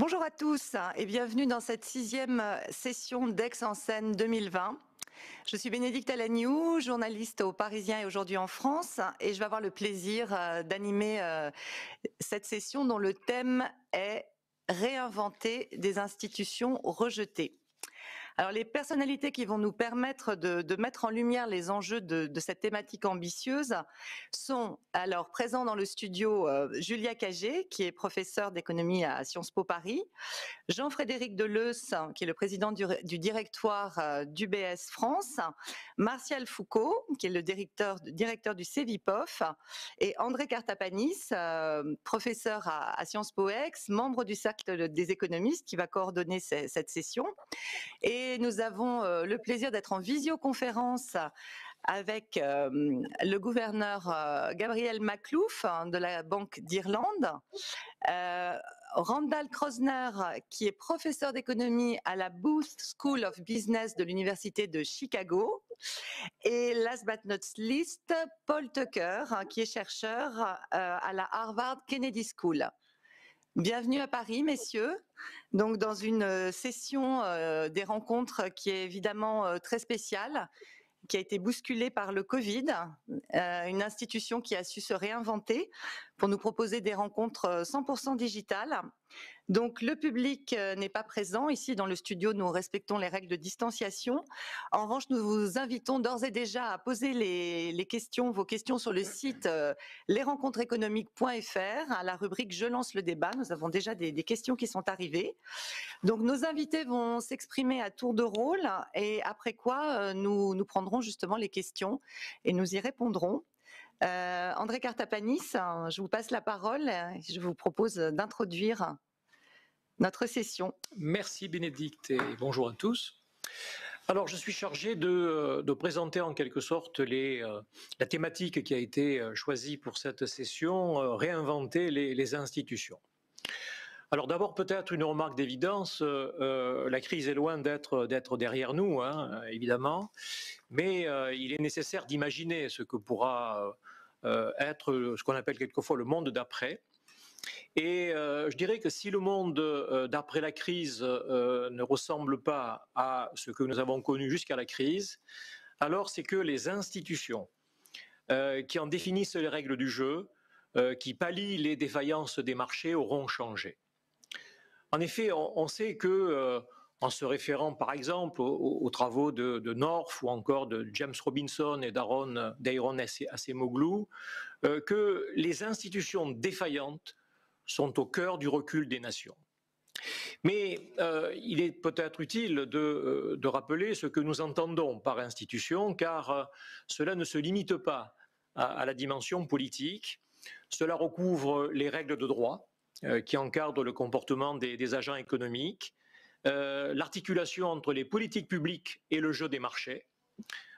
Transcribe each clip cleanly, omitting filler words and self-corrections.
Bonjour à tous et bienvenue dans cette 6e session d'Aix en scène 2020. Je suis Bénédicte Alagniou, journaliste au Parisien et aujourd'hui en France, et je vais avoir le plaisir d'animer cette session dont le thème est réinventer des institutions rejetées. Alors les personnalités qui vont nous permettre de mettre en lumière les enjeux de cette thématique ambitieuse sont alors présents dans le studio Julia Cagé, qui est professeure d'économie à Sciences Po Paris, Jean-Frédéric Deleusse, qui est le président du directoire d'UBS France, Martial Foucault, qui est le directeur du CEVIPOF, et André Cartapanis, professeur à Sciences Po Aix, membre du Cercle des économistes, qui va coordonner cette session. Et nous avons le plaisir d'être en visioconférence avec le gouverneur Gabriel Makhlouf de la Banque d'Irlande, Randall Krosner, qui est professeur d'économie à la Booth School of Business de l'Université de Chicago, et last but not least, Paul Tucker, qui est chercheur à la Harvard Kennedy School. Bienvenue à Paris, messieurs. Donc, dans une session des rencontres qui est évidemment très spéciale, qui a été bousculée par le Covid, une institution qui a su se réinventer pour nous proposer des rencontres 100% digitales. Donc le public n'est pas présent. Ici dans le studio, nous respectons les règles de distanciation. En revanche, nous vous invitons d'ores et déjà à poser les questions, vos questions sur le site lesrencontreséconomiques.fr à la rubrique Je lance le débat. Nous avons déjà des questions qui sont arrivées. Donc nos invités vont s'exprimer à tour de rôle et après quoi nous prendrons justement les questions et nous y répondrons. André Cartapanis, je vous passe la parole. Je vous propose d'introduire notre session. Merci Bénédicte et bonjour à tous. Alors je suis chargé de présenter en quelque sorte la thématique qui a été choisie pour cette session, réinventer les institutions. Alors d'abord peut-être une remarque d'évidence, la crise est loin d'être derrière nous, évidemment, mais il est nécessaire d'imaginer ce que pourra être ce qu'on appelle quelquefois le monde d'après. Et je dirais que si le monde d'après la crise ne ressemble pas à ce que nous avons connu jusqu'à la crise, alors c'est que les institutions qui en définissent les règles du jeu, qui pallient les défaillances des marchés, auront changé. En effet, on sait que, en se référant par exemple aux travaux de North ou encore de James Robinson et d'Aaron Acemoglu, que les institutions défaillantes sont au cœur du recul des nations. Mais il est peut-être utile de rappeler ce que nous entendons par institution, car cela ne se limite pas à la dimension politique. Cela recouvre les règles de droit qui encadrent le comportement des agents économiques, l'articulation entre les politiques publiques et le jeu des marchés.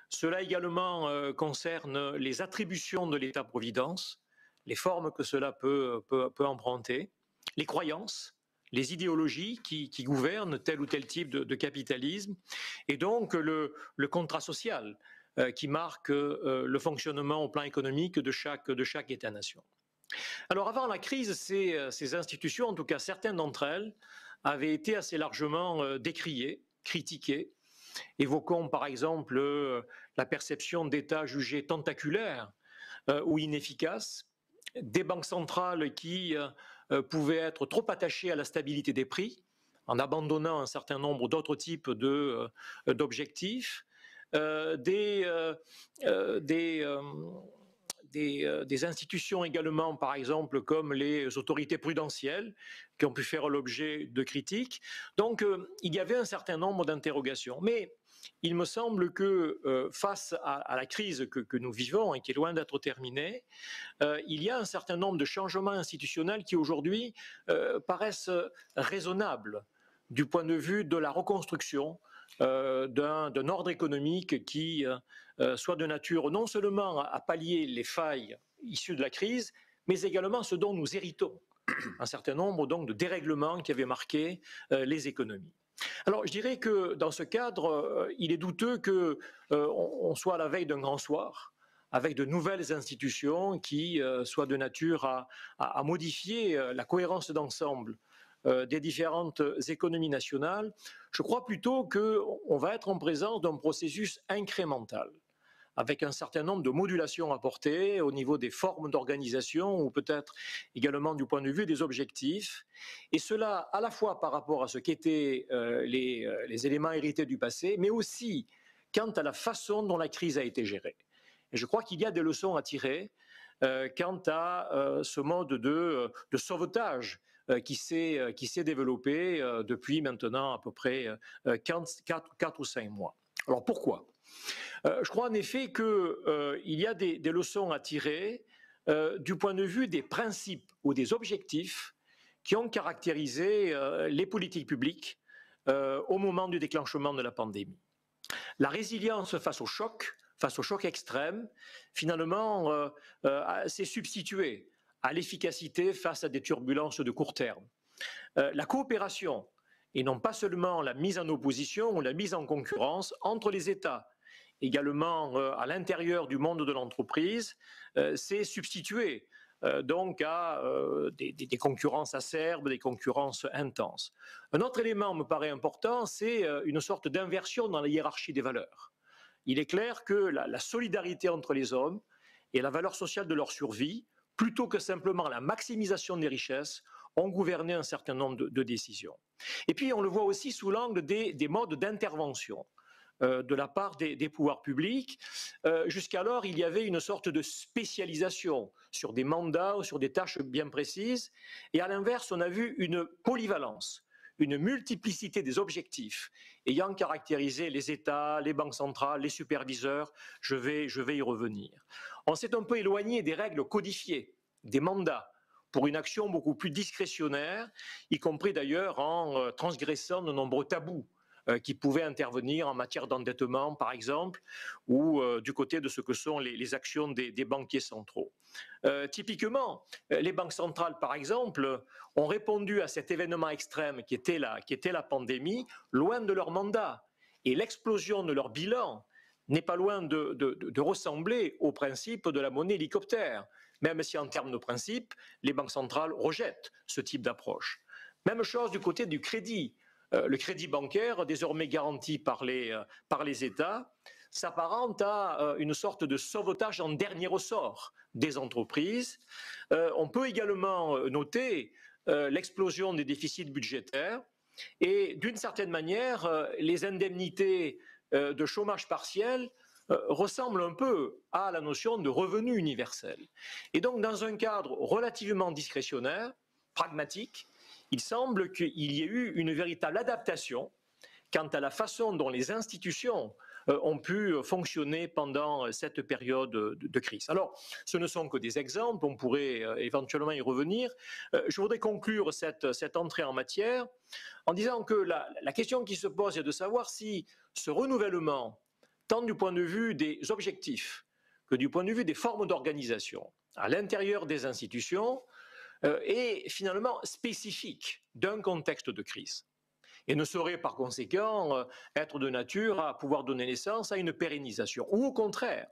Cela également concerne les attributions de l'État-providence, les formes que cela peut emprunter, les croyances, les idéologies qui gouvernent tel ou tel type de capitalisme, et donc le contrat social qui marque le fonctionnement au plan économique de chaque État-nation. Alors avant la crise, ces institutions, en tout cas certaines d'entre elles, avaient été assez largement décriées, critiquées. Évoquons par exemple la perception d'États jugés tentaculaires ou inefficaces, des banques centrales qui pouvaient être trop attachées à la stabilité des prix, en abandonnant un certain nombre d'autres types d'objectifs, des institutions également, par exemple, comme les autorités prudentielles, qui ont pu faire l'objet de critiques. Donc, il y avait un certain nombre d'interrogations. Mais il me semble que face à la crise que nous vivons et qui est loin d'être terminée, il y a un certain nombre de changements institutionnels qui aujourd'hui paraissent raisonnables du point de vue de la reconstruction d'un ordre économique qui soit de nature non seulement à pallier les failles issues de la crise, mais également ce dont nous héritons, un certain nombre donc de dérèglements qui avaient marqué les économies. Alors je dirais que dans ce cadre, il est douteux qu'on soit à la veille d'un grand soir, avec de nouvelles institutions qui soient de nature à modifier la cohérence d'ensemble des différentes économies nationales, je crois plutôt qu'on va être en présence d'un processus incrémental, avec un certain nombre de modulations apportées au niveau des formes d'organisation ou peut-être également du point de vue des objectifs. Et cela à la fois par rapport à ce qu'étaient les éléments hérités du passé, mais aussi quant à la façon dont la crise a été gérée. Et je crois qu'il y a des leçons à tirer quant à ce mode de sauvetage qui s'est développé depuis maintenant à peu près 4 ou 5 mois. Alors pourquoi ? Je crois en effet qu'il y a des leçons à tirer du point de vue des principes ou des objectifs qui ont caractérisé les politiques publiques au moment du déclenchement de la pandémie. La résilience face au choc extrême, finalement, s'est substituée à l'efficacité face à des turbulences de court terme. La coopération, et non pas seulement la mise en opposition ou la mise en concurrence entre les États, également à l'intérieur du monde de l'entreprise, s'est substituée donc à des concurrences acerbes, des concurrences intenses. Un autre élément me paraît important, c'est une sorte d'inversion dans la hiérarchie des valeurs. Il est clair que la solidarité entre les hommes et la valeur sociale de leur survie, plutôt que simplement la maximisation des richesses, ont gouverné un certain nombre de décisions. Et puis on le voit aussi sous l'angle des modes d'intervention de la part des pouvoirs publics. Jusqu'alors, il y avait une sorte de spécialisation sur des mandats ou sur des tâches bien précises. Et à l'inverse, on a vu une polyvalence, une multiplicité des objectifs ayant caractérisé les États, les banques centrales, les superviseurs. Je vais y revenir. On s'est un peu éloigné des règles codifiées, des mandats, pour une action beaucoup plus discrétionnaire, y compris d'ailleurs en transgressant de nombreux tabous qui pouvaient intervenir en matière d'endettement, par exemple, ou du côté de ce que sont les actions des banquiers centraux. Typiquement, les banques centrales, par exemple, ont répondu à cet événement extrême qui était la pandémie, loin de leur mandat. Et l'explosion de leur bilan n'est pas loin de ressembler au principe de la monnaie hélicoptère, même si en termes de principe, les banques centrales rejettent ce type d'approche. Même chose du côté du crédit. Le crédit bancaire, désormais garanti par les États, s'apparente à une sorte de sauvetage en dernier ressort des entreprises. On peut également noter l'explosion des déficits budgétaires et d'une certaine manière, les indemnités de chômage partiel ressemblent un peu à la notion de revenu universel. Et donc, dans un cadre relativement discrétionnaire, pragmatique, il semble qu'il y ait eu une véritable adaptation quant à la façon dont les institutions ont pu fonctionner pendant cette période de crise. Alors, ce ne sont que des exemples, on pourrait éventuellement y revenir. Je voudrais conclure cette entrée en matière en disant que la question qui se pose est de savoir si ce renouvellement, tant du point de vue des objectifs que du point de vue des formes d'organisation à l'intérieur des institutions, est finalement spécifique d'un contexte de crise et ne saurait par conséquent être de nature à pouvoir donner naissance à une pérennisation. Ou au contraire,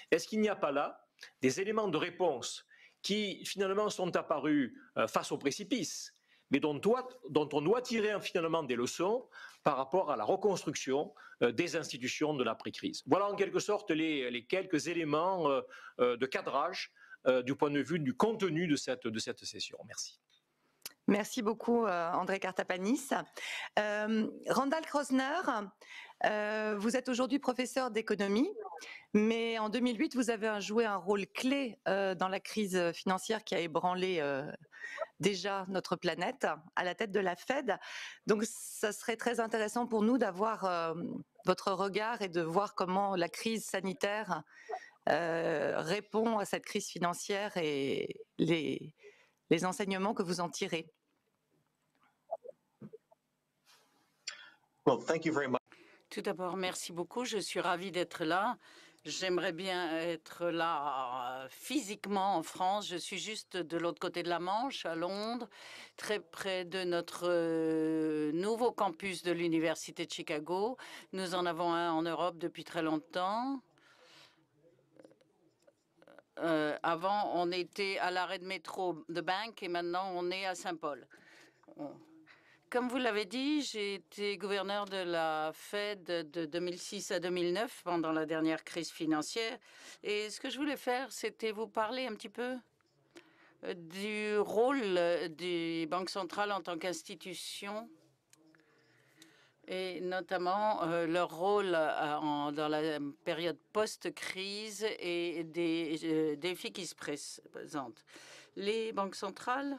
est-ce qu'il n'y a pas là des éléments de réponse qui finalement sont apparus face au précipice, mais dont on doit tirer finalement des leçons par rapport à la reconstruction des institutions de l'après-crise. Voilà en quelque sorte les quelques éléments de cadrage du point de vue du contenu de cette session. Merci. Merci beaucoup, André Kartapanis. Randall Krosner, vous êtes aujourd'hui professeur d'économie, mais en 2008, vous avez joué un rôle clé dans la crise financière qui a ébranlé déjà notre planète à la tête de la Fed. Donc, ça serait très intéressant pour nous d'avoir votre regard et de voir comment la crise sanitaire répond à cette crise financière et les enseignements que vous en tirez. Tout d'abord, merci beaucoup. Je suis ravie d'être là. J'aimerais bien être là physiquement en France. Je suis juste de l'autre côté de la Manche, à Londres, très près de notre nouveau campus de l'Université de Chicago. Nous en avons un en Europe depuis très longtemps. Avant, on était à l'arrêt de métro de Bank et maintenant, on est à Saint-Paul. Comme vous l'avez dit, j'ai été gouverneur de la Fed de 2006 à 2009 pendant la dernière crise financière. Et ce que je voulais faire, c'était vous parler un petit peu du rôle des banques centrales en tant qu'institution et notamment leur rôle dans la période post-crise et des défis qui se présentent. Les banques centrales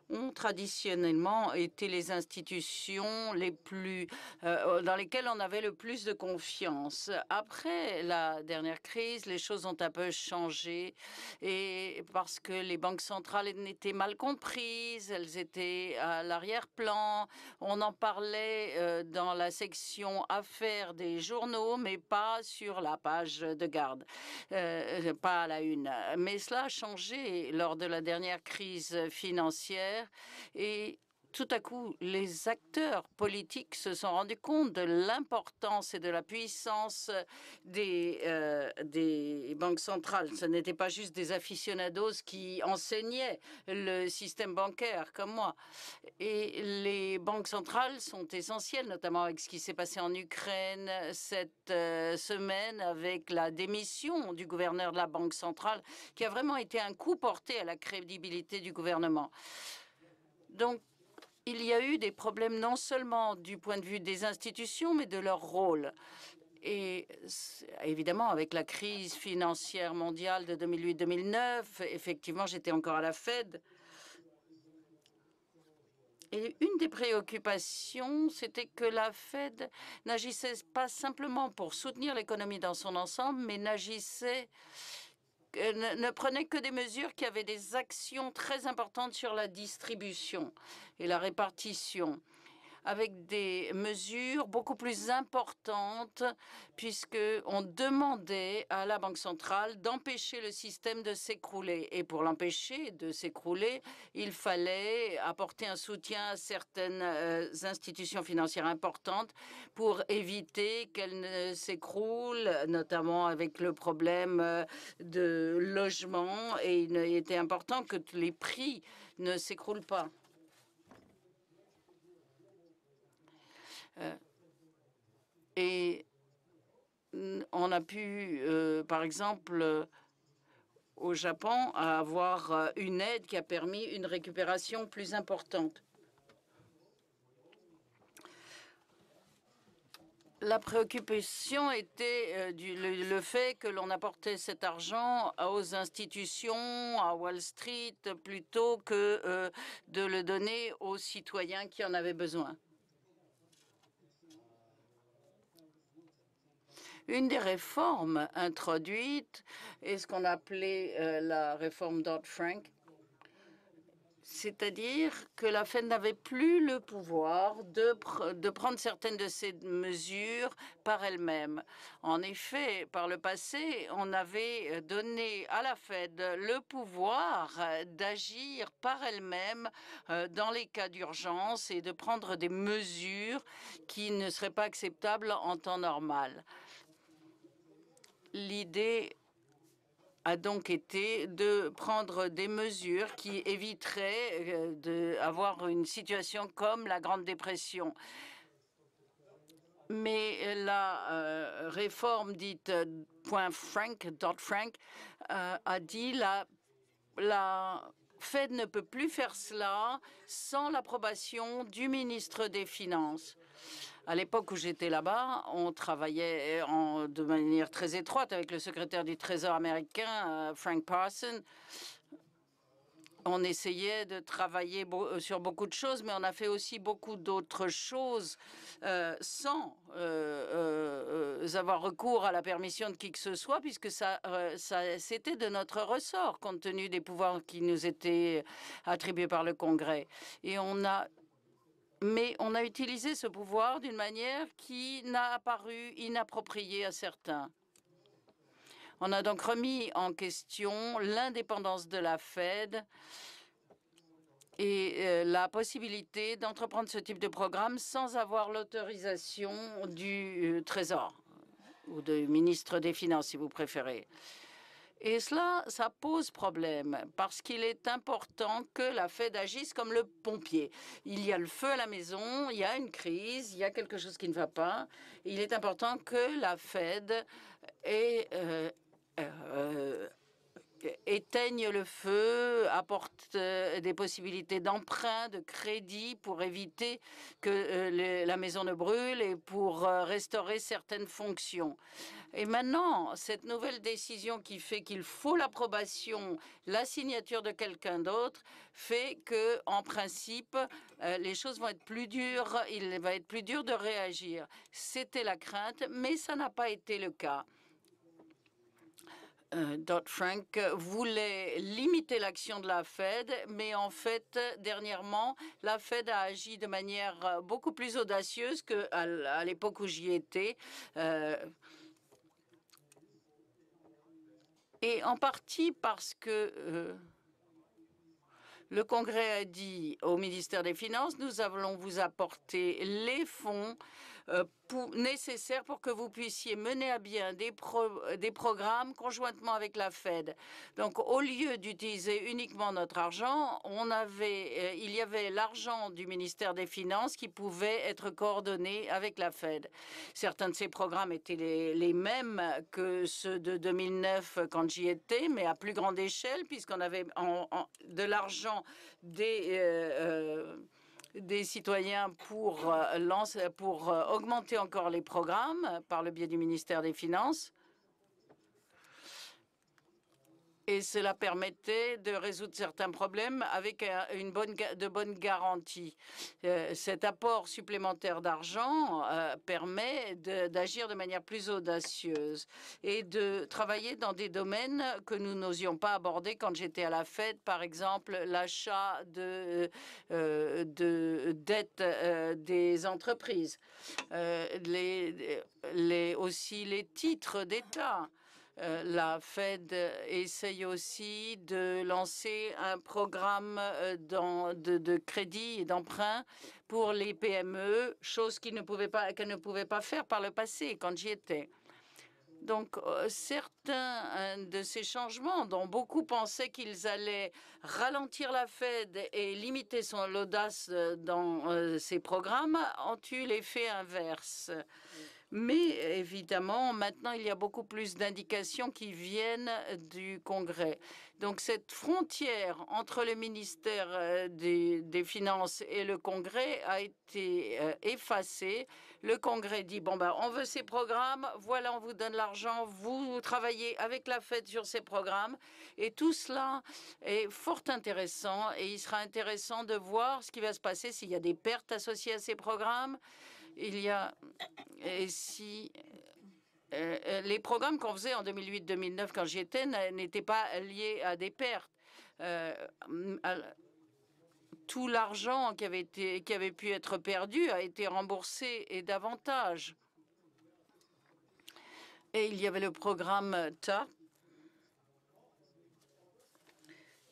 ont traditionnellement été les institutions dans lesquelles on avait le plus de confiance. Après la dernière crise, les choses ont un peu changé et parce que les banques centrales étaient mal comprises, elles étaient à l'arrière-plan. On en parlait dans la section affaires des journaux, mais pas sur la page de garde, pas à la une. Mais cela a changé lors de la dernière crise financière. Et tout à coup, les acteurs politiques se sont rendus compte de l'importance et de la puissance des banques centrales. Ce n'étaient pas juste des aficionados qui enseignaient le système bancaire comme moi. Et les banques centrales sont essentielles, notamment avec ce qui s'est passé en Ukraine cette semaine, avec la démission du gouverneur de la Banque centrale, qui a vraiment été un coup porté à la crédibilité du gouvernement. Donc, il y a eu des problèmes non seulement du point de vue des institutions, mais de leur rôle. Et évidemment, avec la crise financière mondiale de 2008-2009, effectivement, j'étais encore à la Fed. Et une des préoccupations, c'était que la Fed n'agissait pas simplement pour soutenir l'économie dans son ensemble, mais ne prenait que des mesures qui avaient des actions très importantes sur la distribution et la répartition, avec des mesures beaucoup plus importantes, puisqu'on demandait à la Banque centrale d'empêcher le système de s'écrouler. Et pour l'empêcher de s'écrouler, il fallait apporter un soutien à certaines institutions financières importantes pour éviter qu'elles ne s'écroulent, notamment avec le problème de logement. Et il était important que les prix ne s'écroulent pas. Et on a pu, par exemple, au Japon, avoir une aide qui a permis une récupération plus importante. La préoccupation était le fait que l'on apportait cet argent aux institutions, à Wall Street, plutôt que de le donner aux citoyens qui en avaient besoin. Une des réformes introduites est ce qu'on appelait la réforme Dodd-Frank, c'est-à-dire que la Fed n'avait plus le pouvoir de prendre certaines de ces mesures par elle-même. En effet, par le passé, on avait donné à la Fed le pouvoir d'agir par elle-même dans les cas d'urgence et de prendre des mesures qui ne seraient pas acceptables en temps normal. L'idée a donc été de prendre des mesures qui éviteraient d'avoir une situation comme la Grande Dépression. Mais la réforme dite Dodd-Frank a dit la Fed ne peut plus faire cela sans l'approbation du ministre des Finances. À l'époque où j'étais là-bas, on travaillait de manière très étroite avec le secrétaire du Trésor américain, Frank Parsons. On essayait de travailler sur beaucoup de choses, mais on a fait aussi beaucoup d'autres choses sans avoir recours à la permission de qui que ce soit, puisque c'était de notre ressort, compte tenu des pouvoirs qui nous étaient attribués par le Congrès. Mais on a utilisé ce pouvoir d'une manière qui n'a apparu inappropriée à certains. On a donc remis en question l'indépendance de la Fed et la possibilité d'entreprendre ce type de programme sans avoir l'autorisation du Trésor ou du ministre des Finances, si vous préférez. Et cela, ça pose problème parce qu'il est important que la Fed agisse comme le pompier. Il y a le feu à la maison, il y a une crise, il y a quelque chose qui ne va pas. Il est important que la Fed ait, éteigne le feu, apporte des possibilités d'emprunt, de crédit pour éviter que la maison ne brûle et pour restaurer certaines fonctions. Et maintenant, cette nouvelle décision qui fait qu'il faut l'approbation, la signature de quelqu'un d'autre, fait que, en principe, les choses vont être plus dures. Il va être plus dur de réagir. C'était la crainte, mais ça n'a pas été le cas. Dodd-Frank voulait limiter l'action de la Fed, mais en fait, dernièrement, la Fed a agi de manière beaucoup plus audacieuse qu'à l'époque où j'y étais. Et en partie parce que le Congrès a dit au ministère des Finances, nous allons vous apporter les fonds nécessaires pour que vous puissiez mener à bien des programmes conjointement avec la Fed. Donc, au lieu d'utiliser uniquement notre argent, il y avait l'argent du ministère des Finances qui pouvait être coordonné avec la Fed. Certains de ces programmes étaient les mêmes que ceux de 2009 quand j'y étais, mais à plus grande échelle, puisqu'on avait de l'argent des citoyens pour augmenter encore les programmes par le biais du ministère des Finances. Et cela permettait de résoudre certains problèmes avec de bonnes garanties. Cet apport supplémentaire d'argent permet d'agir de manière plus audacieuse et de travailler dans des domaines que nous n'osions pas aborder quand j'étais à la Fed, par exemple l'achat de dettes des entreprises, aussi les titres d'État. La Fed essaye aussi de lancer un programme de crédit et d'emprunt pour les PME, chose qu'elle ne pouvait pas faire par le passé quand j'y étais. Donc, certains de ces changements dont beaucoup pensaient qu'ils allaient ralentir la Fed et limiter l'audace dans ses programmes ont eu l'effet inverse. Mais évidemment, maintenant, il y a beaucoup plus d'indications qui viennent du Congrès. Donc, cette frontière entre le ministère des Finances et le Congrès a été effacée. Le Congrès dit, bon, ben, on veut ces programmes, voilà, on vous donne l'argent, vous travaillez avec la Fed sur ces programmes. Et tout cela est fort intéressant et il sera intéressant de voir ce qui va se passer s'il y a des pertes associées à ces programmes. Les programmes qu'on faisait en 2008-2009 quand j'y étais n'étaient pas liés à des pertes. Tout l'argent qui avait pu être perdu a été remboursé et davantage. Et il y avait le programme TAP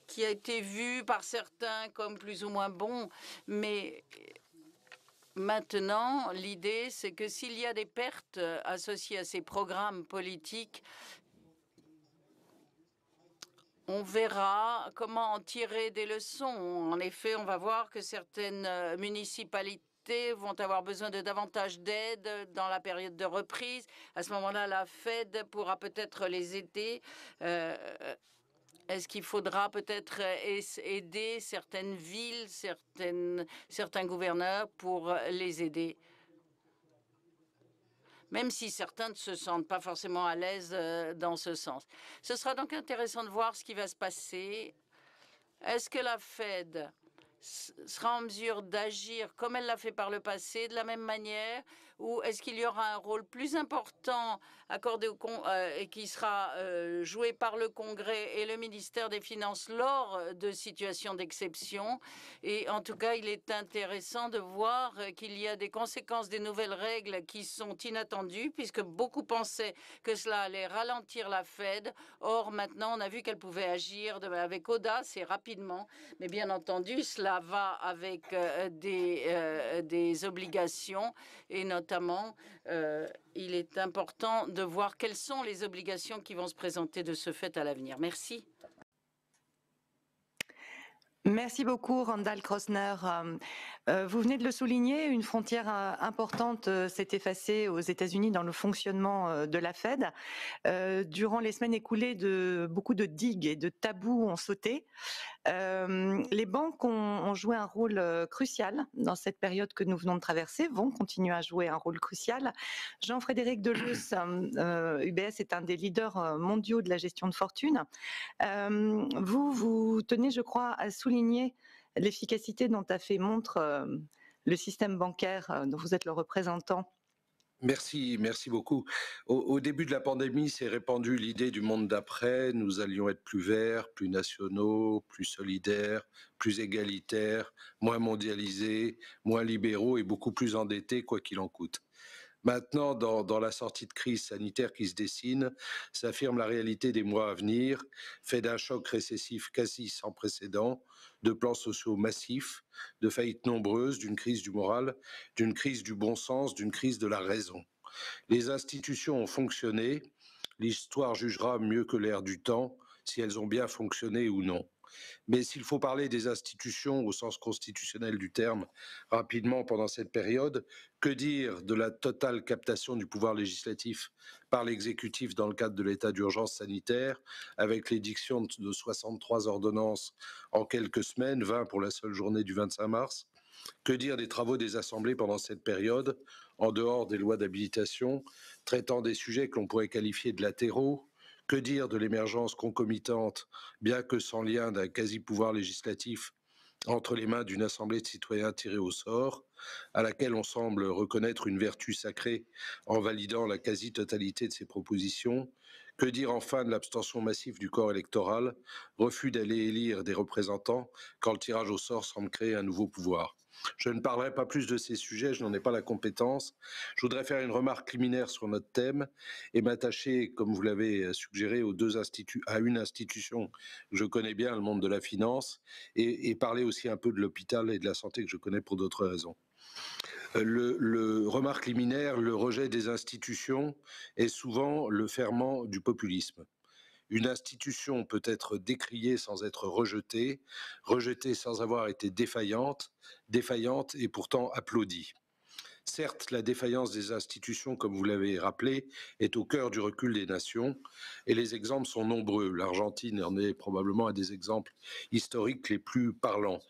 qui a été vu par certains comme plus ou moins bon, mais maintenant, l'idée, c'est que s'il y a des pertes associées à ces programmes politiques, on verra comment en tirer des leçons. En effet, on va voir que certaines municipalités vont avoir besoin de davantage d'aide dans la période de reprise. À ce moment-là, la Fed pourra peut-être les aider. Est-ce qu'il faudra peut-être aider certaines villes, certains gouverneurs pour les aider? Même si certains ne se sentent pas forcément à l'aise dans ce sens. Ce sera donc intéressant de voir ce qui va se passer. Est-ce que la Fed sera en mesure d'agir comme elle l'a fait par le passé, de la même manière, ou est-ce qu'il y aura un rôle plus important accordé et qui sera joué par le Congrès et le ministère des Finances lors de situations d'exception? Et en tout cas, il est intéressant de voir qu'il y a des conséquences des nouvelles règles qui sont inattendues, puisque beaucoup pensaient que cela allait ralentir la Fed. Or, maintenant, on a vu qu'elle pouvait agir avec audace et rapidement. Mais bien entendu, cela va avec des obligations, et notamment notamment, il est important de voir quelles sont les obligations qui vont se présenter de ce fait à l'avenir. Merci. Merci beaucoup, Randall Krossner. Vous venez de le souligner, une frontière importante s'est effacée aux États-Unis dans le fonctionnement de la Fed. Durant les semaines écoulées, beaucoup de digues et de tabous ont sauté. Les banques ont joué un rôle crucial dans cette période que nous venons de traverser, vont continuer à jouer un rôle crucial. Jean-Frédéric Deleuze, UBS est un des leaders mondiaux de la gestion de fortune. Vous tenez, je crois, à souligner l'efficacité dont a fait montre le système bancaire dont vous êtes le représentant. Merci beaucoup. Au début de la pandémie, s'est répandue l'idée du monde d'après. Nous allions être plus verts, plus nationaux, plus solidaires, plus égalitaires, moins mondialisés, moins libéraux et beaucoup plus endettés, quoi qu'il en coûte. Maintenant, dans la sortie de crise sanitaire qui se dessine, s'affirme la réalité des mois à venir, fait d'un choc récessif quasi sans précédent, de plans sociaux massifs, de faillites nombreuses, d'une crise du moral, d'une crise du bon sens, d'une crise de la raison. Les institutions ont fonctionné, l'histoire jugera mieux que l'air du temps si elles ont bien fonctionné ou non. Mais s'il faut parler des institutions au sens constitutionnel du terme rapidement pendant cette période, que dire de la totale captation du pouvoir législatif par l'exécutif dans le cadre de l'état d'urgence sanitaire, avec l'édiction de 63 ordonnances en quelques semaines, 20 pour la seule journée du 25 mars? Que dire des travaux des assemblées pendant cette période, en dehors des lois d'habilitation, traitant des sujets que l'on pourrait qualifier de latéraux? Que dire de l'émergence concomitante, bien que sans lien, d'un quasi-pouvoir législatif entre les mains d'une assemblée de citoyens tirés au sort, à laquelle on semble reconnaître une vertu sacrée en validant la quasi-totalité de ses propositions? Que dire enfin de l'abstention massive du corps électoral, refus d'aller élire des représentants quand le tirage au sort semble créer un nouveau pouvoir? Je ne parlerai pas plus de ces sujets, je n'en ai pas la compétence. Je voudrais faire une remarque liminaire sur notre thème et m'attacher, comme vous l'avez suggéré, à une institution que je connais bien, le monde de la finance, et parler aussi un peu de l'hôpital et de la santé que je connais pour d'autres raisons. Le remarque liminaire, le rejet des institutions est souvent le ferment du populisme. Une institution peut être décriée sans être rejetée, rejetée sans avoir été défaillante, défaillante et pourtant applaudie. Certes, la défaillance des institutions, comme vous l'avez rappelé, est au cœur du recul des nations, et les exemples sont nombreux. L'Argentine en est probablement un des exemples historiques les plus parlants.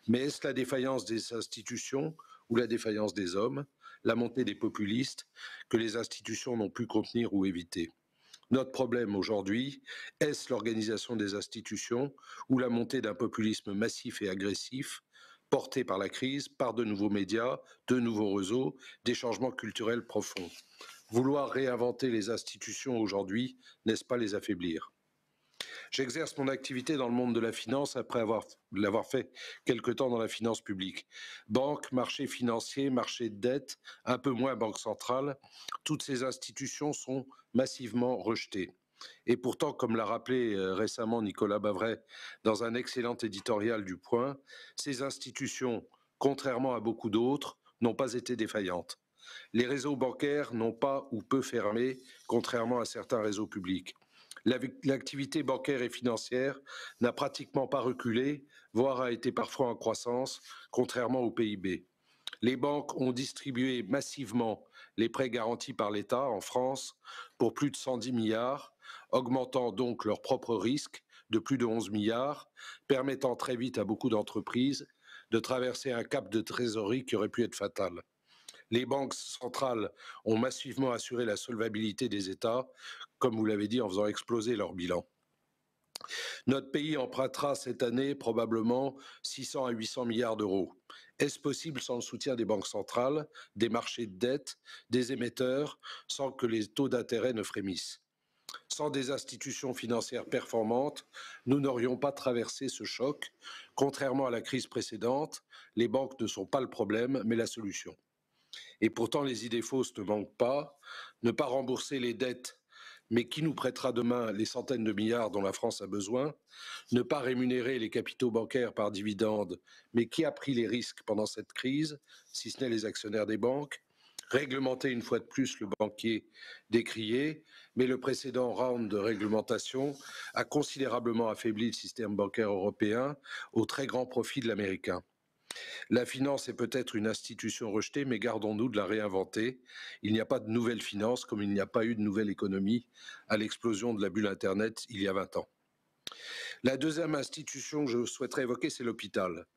Mais est-ce la défaillance des institutions ou la défaillance des hommes, la montée des populistes, que les institutions n'ont pu contenir ou éviter? Notre problème aujourd'hui, est-ce l'organisation des institutions ou la montée d'un populisme massif et agressif, porté par la crise, par de nouveaux médias, de nouveaux réseaux, des changements culturels profonds? Vouloir réinventer les institutions aujourd'hui, n'est-ce pas les affaiblir? J'exerce mon activité dans le monde de la finance après l'avoir fait quelque temps dans la finance publique. Banque, marché financier, marché de dette, un peu moins banque centrale, toutes ces institutions sont massivement rejetées. Et pourtant, comme l'a rappelé récemment Nicolas Bavray dans un excellent éditorial du Point, ces institutions, contrairement à beaucoup d'autres, n'ont pas été défaillantes. Les réseaux bancaires n'ont pas ou peu fermé, contrairement à certains réseaux publics. L'activité bancaire et financière n'a pratiquement pas reculé, voire a été parfois en croissance, contrairement au PIB. Les banques ont distribué massivement les prêts garantis par l'État en France pour plus de 110 milliards, augmentant donc leur propre risque de plus de 11 milliards, permettant très vite à beaucoup d'entreprises de traverser un cap de trésorerie qui aurait pu être fatal. Les banques centrales ont massivement assuré la solvabilité des États, comme vous l'avez dit, en faisant exploser leur bilan. Notre pays empruntera cette année probablement 600 à 800 milliards d'euros. Est-ce possible sans le soutien des banques centrales, des marchés de dette, des émetteurs, sans que les taux d'intérêt ne frémissent? Sans des institutions financières performantes, nous n'aurions pas traversé ce choc. Contrairement à la crise précédente, les banques ne sont pas le problème, mais la solution. Et pourtant, les idées fausses ne manquent pas. Ne pas rembourser les dettes, mais qui nous prêtera demain les centaines de milliards dont la France a besoin? Ne pas rémunérer les capitaux bancaires par dividendes, mais qui a pris les risques pendant cette crise, si ce n'est les actionnaires des banques? réglementer une fois de plus le banquier décrié, mais le précédent round de réglementation a considérablement affaibli le système bancaire européen au très grand profit de l'américain. La finance est peut-être une institution rejetée, mais gardons-nous de la réinventer. Il n'y a pas de nouvelle finance comme il n'y a pas eu de nouvelle économie à l'explosion de la bulle Internet il y a 20 ans. La deuxième institution que je souhaiterais évoquer, c'est l'hôpital.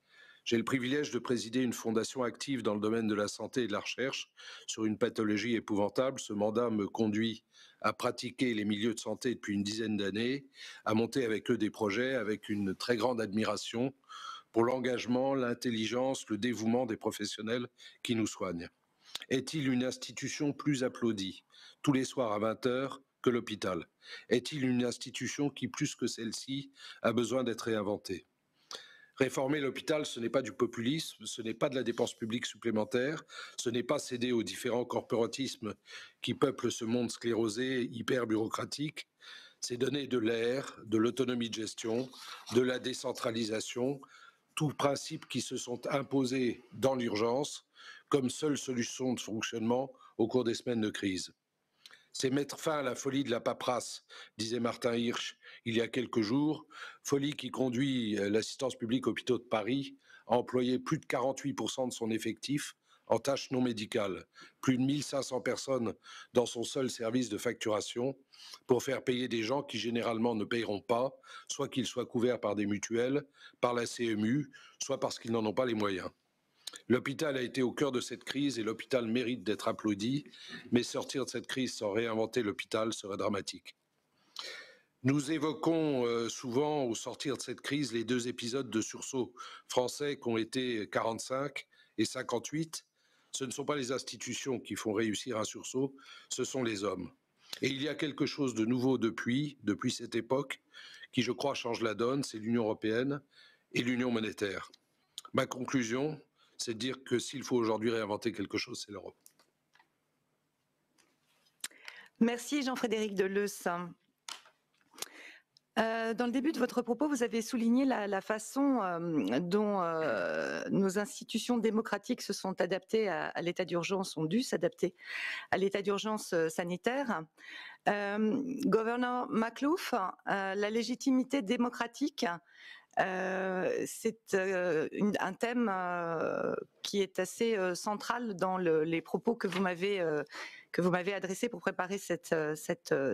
J'ai le privilège de présider une fondation active dans le domaine de la santé et de la recherche sur une pathologie épouvantable. Ce mandat me conduit à pratiquer les milieux de santé depuis une dizaine d'années, à monter avec eux des projets avec une très grande admiration pour l'engagement, l'intelligence, le dévouement des professionnels qui nous soignent. Est-il une institution plus applaudie tous les soirs à 20 h que l'hôpital? Est-il une institution qui, plus que celle-ci, a besoin d'être réinventée? Réformer l'hôpital, ce n'est pas du populisme, ce n'est pas de la dépense publique supplémentaire, ce n'est pas céder aux différents corporatismes qui peuplent ce monde sclérosé, hyper bureaucratique, c'est donner de l'air, de l'autonomie de gestion, de la décentralisation, tous principes qui se sont imposés dans l'urgence comme seule solution de fonctionnement au cours des semaines de crise. C'est mettre fin à la folie de la paperasse, disait Martin Hirsch il y a quelques jours, folie qui conduit l'assistance publique hôpitaux de Paris à employer plus de 48% de son effectif en tâches non médicales, plus de 1500 personnes dans son seul service de facturation pour faire payer des gens qui généralement ne paieront pas, soit qu'ils soient couverts par des mutuelles, par la CMU, soit parce qu'ils n'en ont pas les moyens. L'hôpital a été au cœur de cette crise et l'hôpital mérite d'être applaudi, mais sortir de cette crise sans réinventer l'hôpital serait dramatique. Nous évoquons souvent, au sortir de cette crise, les deux épisodes de sursaut français qui ont été 45 et 58. Ce ne sont pas les institutions qui font réussir un sursaut, ce sont les hommes. Et il y a quelque chose de nouveau depuis cette époque, qui je crois change la donne, c'est l'Union européenne et l'Union monétaire. Ma conclusion, c'est de dire que s'il faut aujourd'hui réinventer quelque chose, c'est l'Europe. Merci Jean-Frédéric Deleusse. Dans le début de votre propos, vous avez souligné la façon dont nos institutions démocratiques se sont adaptées à l'état d'urgence, ont dû s'adapter à l'état d'urgence sanitaire. Gouverneur Maclouf, la légitimité démocratique, c'est un thème qui est assez central dans les propos que vous m'avez adressés pour préparer cette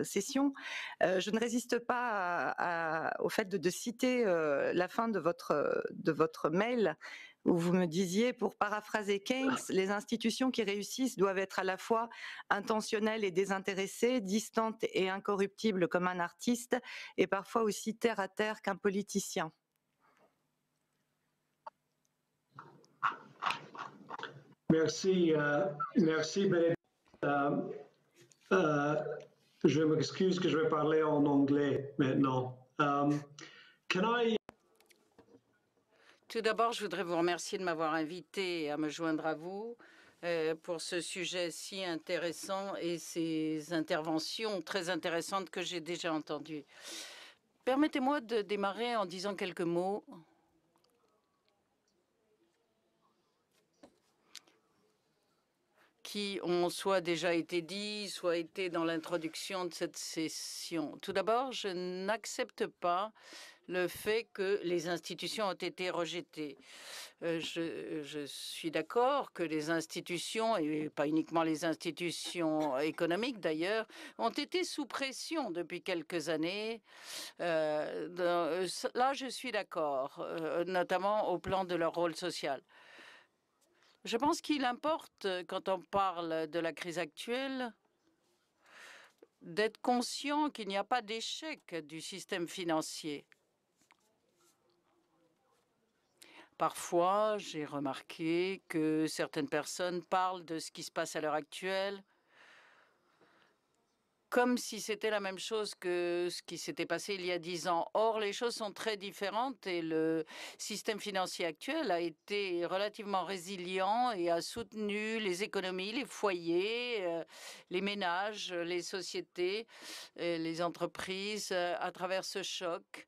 session. Je ne résiste pas au fait de citer la fin de votre mail où vous me disiez, pour paraphraser Keynes, les institutions qui réussissent doivent être à la fois intentionnelles et désintéressées, distantes et incorruptibles comme un artiste, et parfois aussi terre à terre qu'un politicien. Merci, merci Bénédicte. Je m'excuse que je vais parler en anglais maintenant. Tout d'abord, je voudrais vous remercier de m'avoir invité à me joindre à vous pour ce sujet si intéressant et ces interventions très intéressantes que j'ai déjà entendues. Permettez-moi de démarrer en disant quelques mots qui ont soit déjà été dits, soit été dans l'introduction de cette session. Tout d'abord, je n'accepte pas le fait que les institutions ont été rejetées. Je suis d'accord que les institutions, et pas uniquement les institutions économiques d'ailleurs, ont été sous pression depuis quelques années. Là, je suis d'accord, notamment au plan de leur rôle social. Je pense qu'il importe, quand on parle de la crise actuelle, d'être conscient qu'il n'y a pas d'échec du système financier. Parfois, j'ai remarqué que certaines personnes parlent de ce qui se passe à l'heure actuelle comme si c'était la même chose que ce qui s'était passé il y a 10 ans. Or, les choses sont très différentes et le système financier actuel a été relativement résilient et a soutenu les économies, les foyers, les ménages, les sociétés, les entreprises à travers ce choc.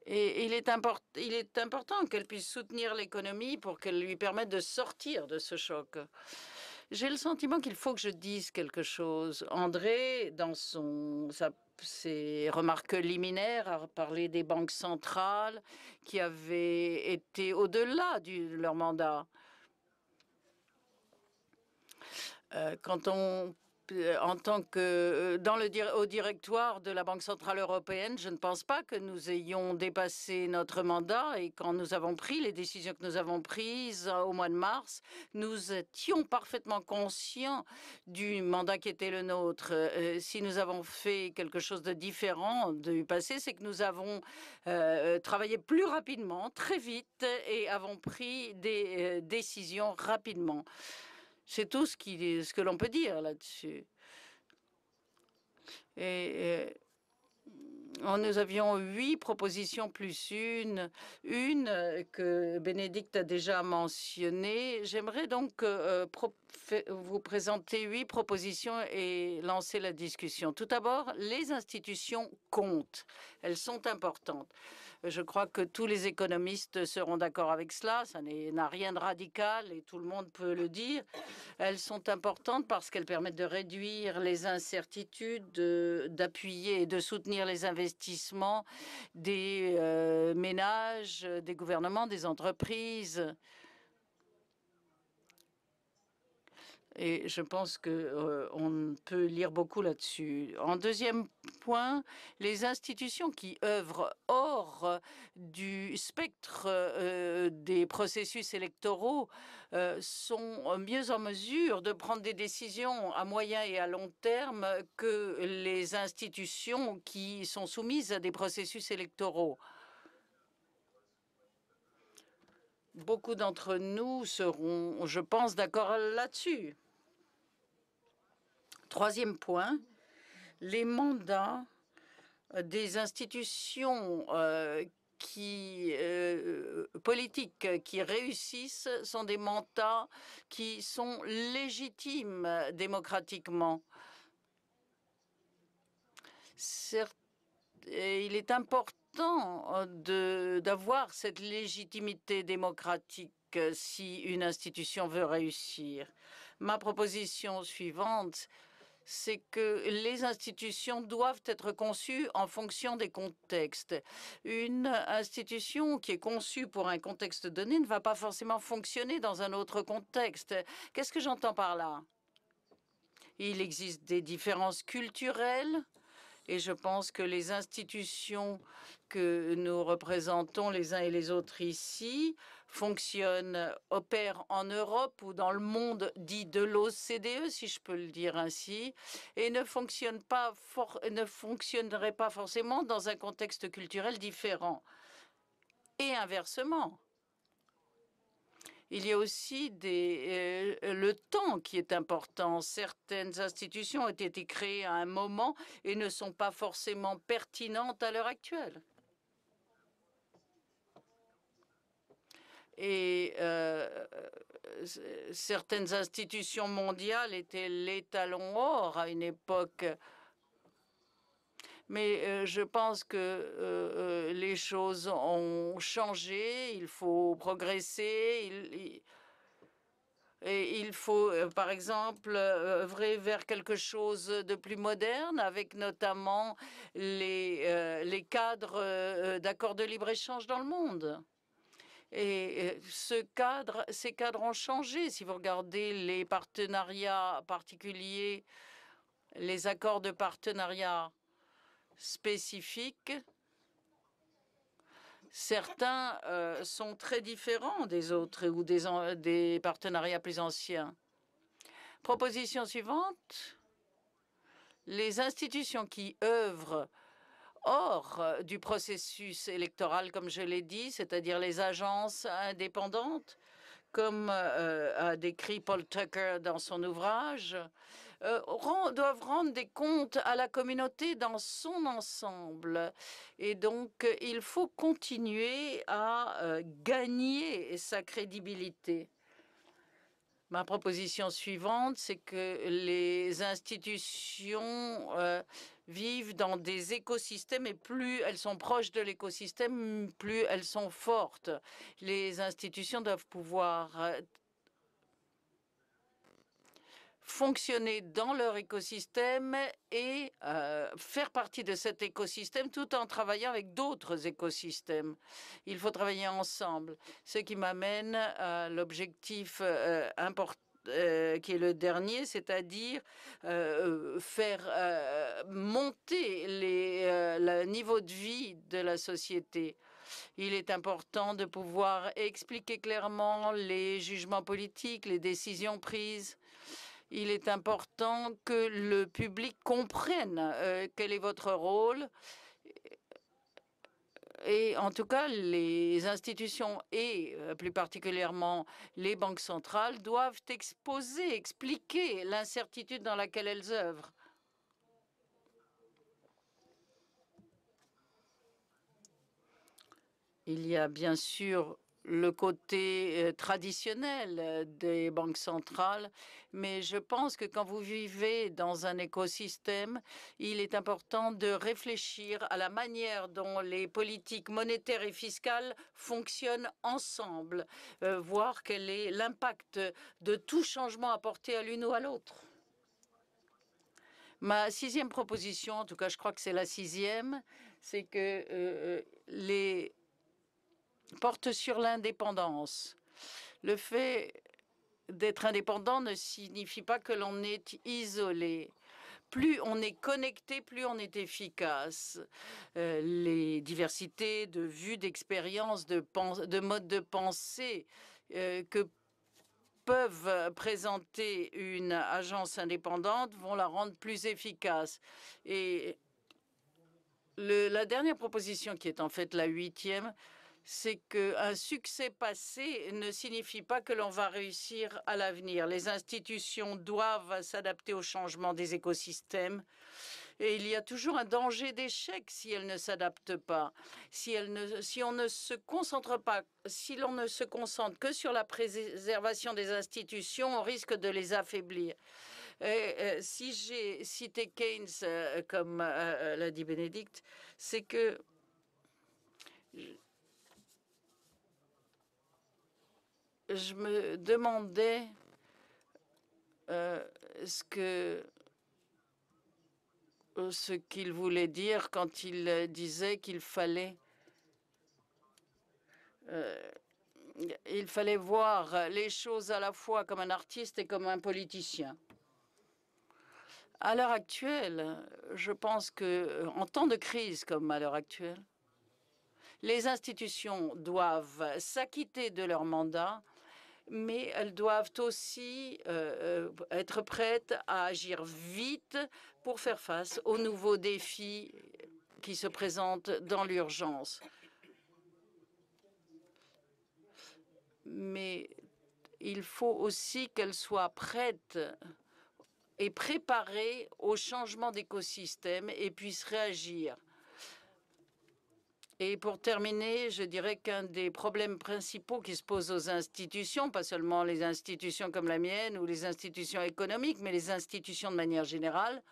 Et il est important qu'elle puisse soutenir l'économie pour qu'elle lui permette de sortir de ce choc. J'ai le sentiment qu'il faut que je dise quelque chose. André, dans ses remarques liminaires, a parlé des banques centrales qui avaient été au-delà de leur mandat. Quand on en tant que au directoire de la Banque centrale européenne, je ne pense pas que nous ayons dépassé notre mandat et quand nous avons pris les décisions que nous avons prises au mois de mars, nous étions parfaitement conscients du mandat qui était le nôtre. Si nous avons fait quelque chose de différent du passé, c'est que nous avons travaillé plus rapidement, très vite et avons pris des décisions rapidement. C'est tout ce que l'on peut dire là-dessus. Et nous avions 8 propositions plus une que Bénédicte a déjà mentionnée. J'aimerais donc vous présenter 8 propositions et lancer la discussion. Tout d'abord, les institutions comptent. Elles sont importantes. Je crois que tous les économistes seront d'accord avec cela. Ça n'a rien de radical et tout le monde peut le dire. Elles sont importantes parce qu'elles permettent de réduire les incertitudes, d'appuyer et de soutenir les investissements des ménages, des gouvernements, des entreprises. Et je pense qu'on peut lire beaucoup là-dessus. En deuxième point, les institutions qui œuvrent hors du spectre des processus électoraux sont mieux en mesure de prendre des décisions à moyen et à long terme que les institutions qui sont soumises à des processus électoraux. Beaucoup d'entre nous seront, je pense, d'accord là-dessus. Troisième point, les mandats des institutions politiques qui réussissent sont des mandats qui sont légitimes démocratiquement. Il est important d'avoir cette légitimité démocratique si une institution veut réussir. Ma proposition suivante, c'est que les institutions doivent être conçues en fonction des contextes. Une institution qui est conçue pour un contexte donné ne va pas forcément fonctionner dans un autre contexte. Qu'est-ce que j'entends par là? Il existe des différences culturelles et je pense que les institutions que nous représentons les uns et les autres ici opèrent en Europe ou dans le monde dit de l'OCDE, si je peux le dire ainsi, et ne fonctionneraient pas forcément dans un contexte culturel différent. Et inversement. Il y a aussi le temps qui est important. Certaines institutions ont été créées à un moment et ne sont pas forcément pertinentes à l'heure actuelle. Et certaines institutions mondiales étaient l'étalon or à une époque. Mais je pense que les choses ont changé, il faut progresser, il faut, par exemple, œuvrer vers quelque chose de plus moderne, avec notamment les cadres d'accords de libre-échange dans le monde. Et ces cadres ont changé. Si vous regardez les partenariats particuliers, les accords de partenariat spécifiques, certains sont très différents des autres ou des partenariats plus anciens. Proposition suivante. Les institutions qui œuvrent hors du processus électoral, comme je l'ai dit, c'est-à-dire les agences indépendantes, comme a décrit Paul Tucker dans son ouvrage, doivent rendre des comptes à la communauté dans son ensemble. Et donc, il faut continuer à gagner sa crédibilité. Ma proposition suivante, c'est que les institutions vivent dans des écosystèmes et plus elles sont proches de l'écosystème, plus elles sont fortes. Les institutions doivent pouvoir fonctionner dans leur écosystème et faire partie de cet écosystème tout en travaillant avec d'autres écosystèmes. Il faut travailler ensemble, ce qui m'amène à l'objectif important qui est le dernier, c'est-à-dire faire monter le niveau de vie de la société. Il est important de pouvoir expliquer clairement les jugements politiques, les décisions prises. Il est important que le public comprenne quel est votre rôle. Et en tout cas, les institutions et plus particulièrement les banques centrales doivent expliquer l'incertitude dans laquelle elles œuvrent. Il y a bien sûr le côté traditionnel des banques centrales, mais je pense que quand vous vivez dans un écosystème, il est important de réfléchir à la manière dont les politiques monétaires et fiscales fonctionnent ensemble, voir quel est l'impact de tout changement apporté à l'une ou à l'autre. Ma sixième proposition, en tout cas je crois que c'est la sixième, c'est que porte sur l'indépendance. Le fait d'être indépendant ne signifie pas que l'on est isolé. Plus on est connecté, plus on est efficace. Les diversités de vues, d'expériences, de modes de pensée que peuvent présenter une agence indépendante vont la rendre plus efficace. Et la dernière proposition, qui est en fait la huitième, c'est qu'un succès passé ne signifie pas que l'on va réussir à l'avenir. Les institutions doivent s'adapter au changement des écosystèmes. Et il y a toujours un danger d'échec si elles ne s'adaptent pas. Si on ne se concentre pas, si l'on ne se concentre que sur la préservation des institutions, on risque de les affaiblir. Si j'ai cité Keynes, comme l'a dit Bénédicte, c'est que je me demandais ce qu'il voulait dire quand il disait qu'il fallait voir les choses à la fois comme un artiste et comme un politicien. À l'heure actuelle, je pense que, en temps de crise comme à l'heure actuelle, les institutions doivent s'acquitter de leur mandat, mais elles doivent aussi être prêtes à agir vite pour faire face aux nouveaux défis qui se présentent dans l'urgence. Mais il faut aussi qu'elles soient prêtes et préparées au changement d'écosystème et puissent réagir. Et pour terminer, je dirais qu'un des problèmes principaux qui se posent aux institutions, pas seulement les institutions comme la mienne ou les institutions économiques, mais les institutions de manière générale,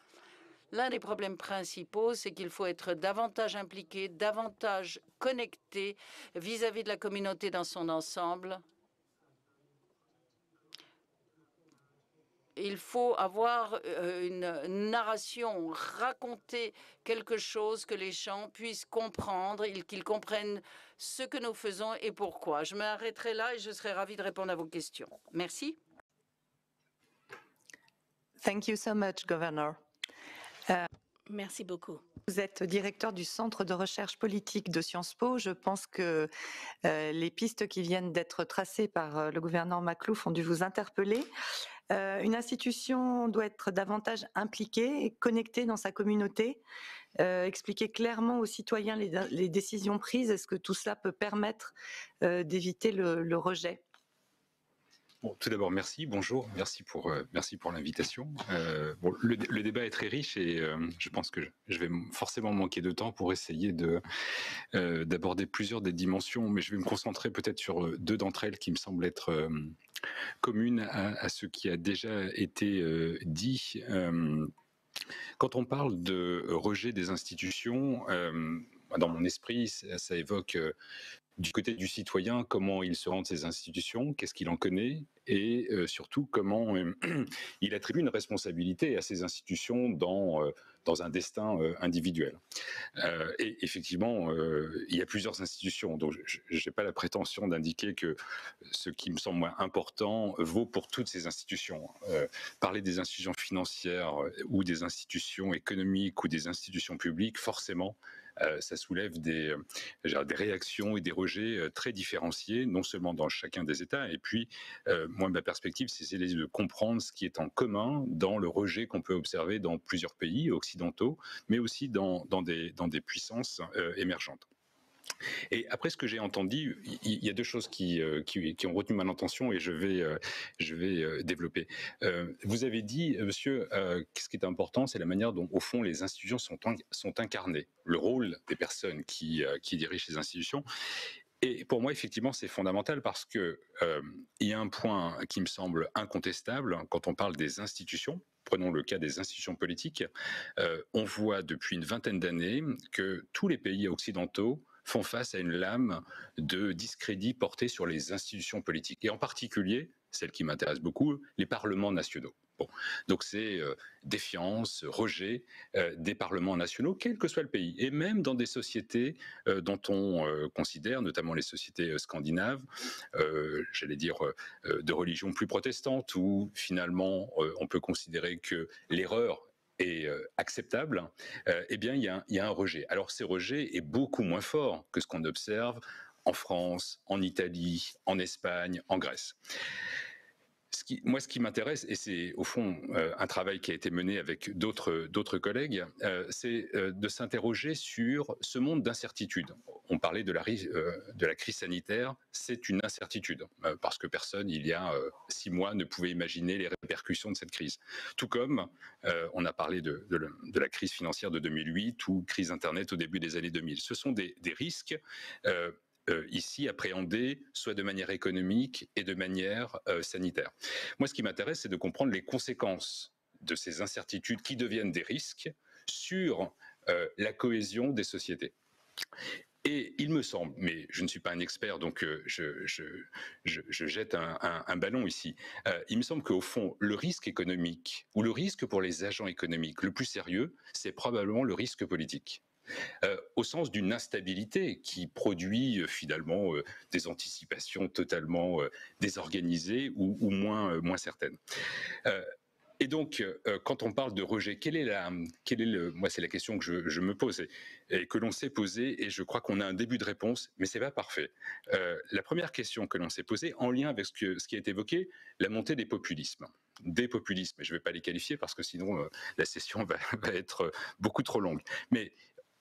l'un des problèmes principaux, c'est qu'il faut être davantage impliqué, davantage connecté vis-à-vis de la communauté dans son ensemble. Il faut avoir une narration, raconter quelque chose que les gens puissent comprendre, qu'ils comprennent ce que nous faisons et pourquoi. Je m'arrêterai là et je serai ravie de répondre à vos questions. Merci. Thank you so much, Governor. Merci beaucoup. Vous êtes directeur du Centre de recherche politique de Sciences Po. Je pense que les pistes qui viennent d'être tracées par le gouverneur Maklouf ont dû vous interpeller. Une institution doit être davantage impliquée et connectée dans sa communauté, expliquer clairement aux citoyens les décisions prises. Est-ce que tout cela peut permettre d'éviter le rejet ? Bon, tout d'abord, merci, bonjour, merci pour l'invitation. Bon, le débat est très riche et je pense que je vais forcément manquer de temps pour essayer d'aborder plusieurs des dimensions, mais je vais me concentrer peut-être sur deux d'entre elles qui me semblent être commune à ce qui a déjà été dit. Quand on parle de rejet des institutions, dans mon esprit, ça évoque du côté du citoyen, comment il se rend de ces institutions, qu'est-ce qu'il en connaît, et surtout comment il attribue une responsabilité à ces institutions dans un destin individuel. Et effectivement, il y a plusieurs institutions, donc je n'ai pas la prétention d'indiquer que ce qui me semble moins important vaut pour toutes ces institutions. Parler des institutions financières ou des institutions économiques ou des institutions publiques, forcément, ça soulève des réactions et des rejets très différenciés, non seulement dans chacun des États, et puis moi, ma perspective, c'est de comprendre ce qui est en commun dans le rejet qu'on peut observer dans plusieurs pays occidentaux, mais aussi dans des puissances émergentes. Et après ce que j'ai entendu, il y a deux choses qui ont retenu mon attention et je vais développer. Vous avez dit, monsieur, ce qui est important, c'est la manière dont, au fond, les institutions sont incarnées, le rôle des personnes qui dirigent ces institutions. Et pour moi, effectivement, c'est fondamental parce que il y a un point qui me semble incontestable quand on parle des institutions. Prenons le cas des institutions politiques. On voit depuis une vingtaine d'années que tous les pays occidentaux font face à une lame de discrédit portée sur les institutions politiques, et en particulier, celle qui m'intéresse beaucoup, les parlements nationaux. Bon. Donc c'est défiance, rejet des parlements nationaux, quel que soit le pays, et même dans des sociétés dont on considère, notamment les sociétés scandinaves, j'allais dire de religion plus protestante, où finalement on peut considérer que l'erreur est acceptable, eh bien il y a un rejet. Alors ce rejet est beaucoup moins fort que ce qu'on observe en France, en Italie, en Espagne, en Grèce. Moi, ce qui m'intéresse, et c'est au fond un travail qui a été mené avec d'autres collègues, c'est de s'interroger sur ce monde d'incertitude. On parlait de la crise sanitaire, c'est une incertitude, parce que personne, il y a 6 mois, ne pouvait imaginer les répercussions de cette crise. Tout comme on a parlé de la crise financière de 2008 ou crise Internet au début des années 2000. Ce sont des risques ici appréhendés soit de manière économique et de manière sanitaire. Moi, ce qui m'intéresse, c'est de comprendre les conséquences de ces incertitudes qui deviennent des risques sur la cohésion des sociétés. Et il me semble, mais je ne suis pas un expert, donc je jette un ballon ici, il me semble qu'au fond, le risque économique ou le risque pour les agents économiques le plus sérieux, c'est probablement le risque politique. Au sens d'une instabilité qui produit finalement des anticipations totalement désorganisées ou moins certaines. Et donc, quand on parle de rejet, moi c'est la question que je me pose et que l'on s'est posée, et je crois qu'on a un début de réponse, mais c'est pas parfait. La première question que l'on s'est posée, en lien avec ce qui est évoqué, la montée des populismes. Des populismes, et je ne vais pas les qualifier parce que sinon la session va être beaucoup trop longue. Mais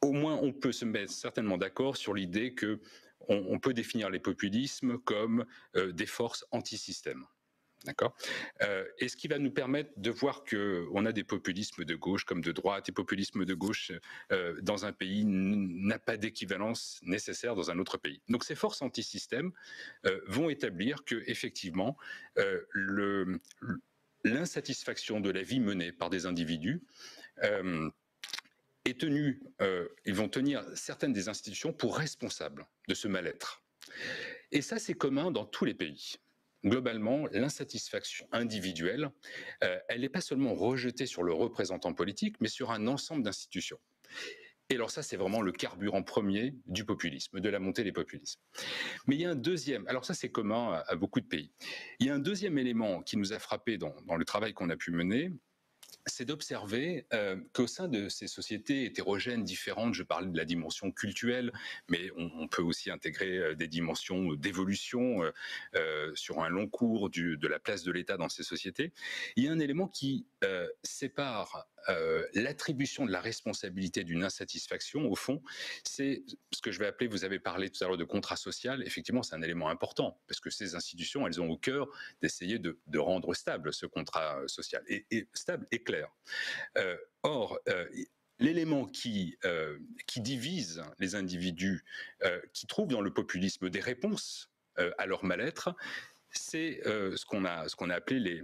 au moins, on peut se mettre certainement d'accord sur l'idée qu'on peut définir les populismes comme des forces anti-système. D'accord. Et ce qui va nous permettre de voir qu'on a des populismes de gauche comme de droite, et populisme de gauche dans un pays n'a pas d'équivalence nécessaire dans un autre pays. Donc ces forces anti-système vont établir que effectivement l'insatisfaction de la vie menée par des individus ils vont tenir certaines des institutions pour responsables de ce mal-être. Et ça, c'est commun dans tous les pays. Globalement, l'insatisfaction individuelle, elle n'est pas seulement rejetée sur le représentant politique, mais sur un ensemble d'institutions. Et alors ça, c'est vraiment le carburant premier du populisme, de la montée des populismes. Mais il y a un deuxième, alors ça c'est commun à beaucoup de pays, il y a un deuxième élément qui nous a frappé dans le travail qu'on a pu mener, c'est d'observer qu'au sein de ces sociétés hétérogènes, différentes, je parlais de la dimension culturelle, mais on peut aussi intégrer des dimensions d'évolution sur un long cours de la place de l'État dans ces sociétés, il y a un élément qui sépare l'attribution de la responsabilité d'une insatisfaction, au fond, c'est ce que je vais appeler, vous avez parlé tout à l'heure de contrat social, effectivement c'est un élément important, parce que ces institutions, elles ont au cœur d'essayer de rendre stable ce contrat social, et stable et clair. Or, l'élément qui divise les individus, qui trouvent dans le populisme des réponses à leur mal-être, c'est ce qu'on a appelé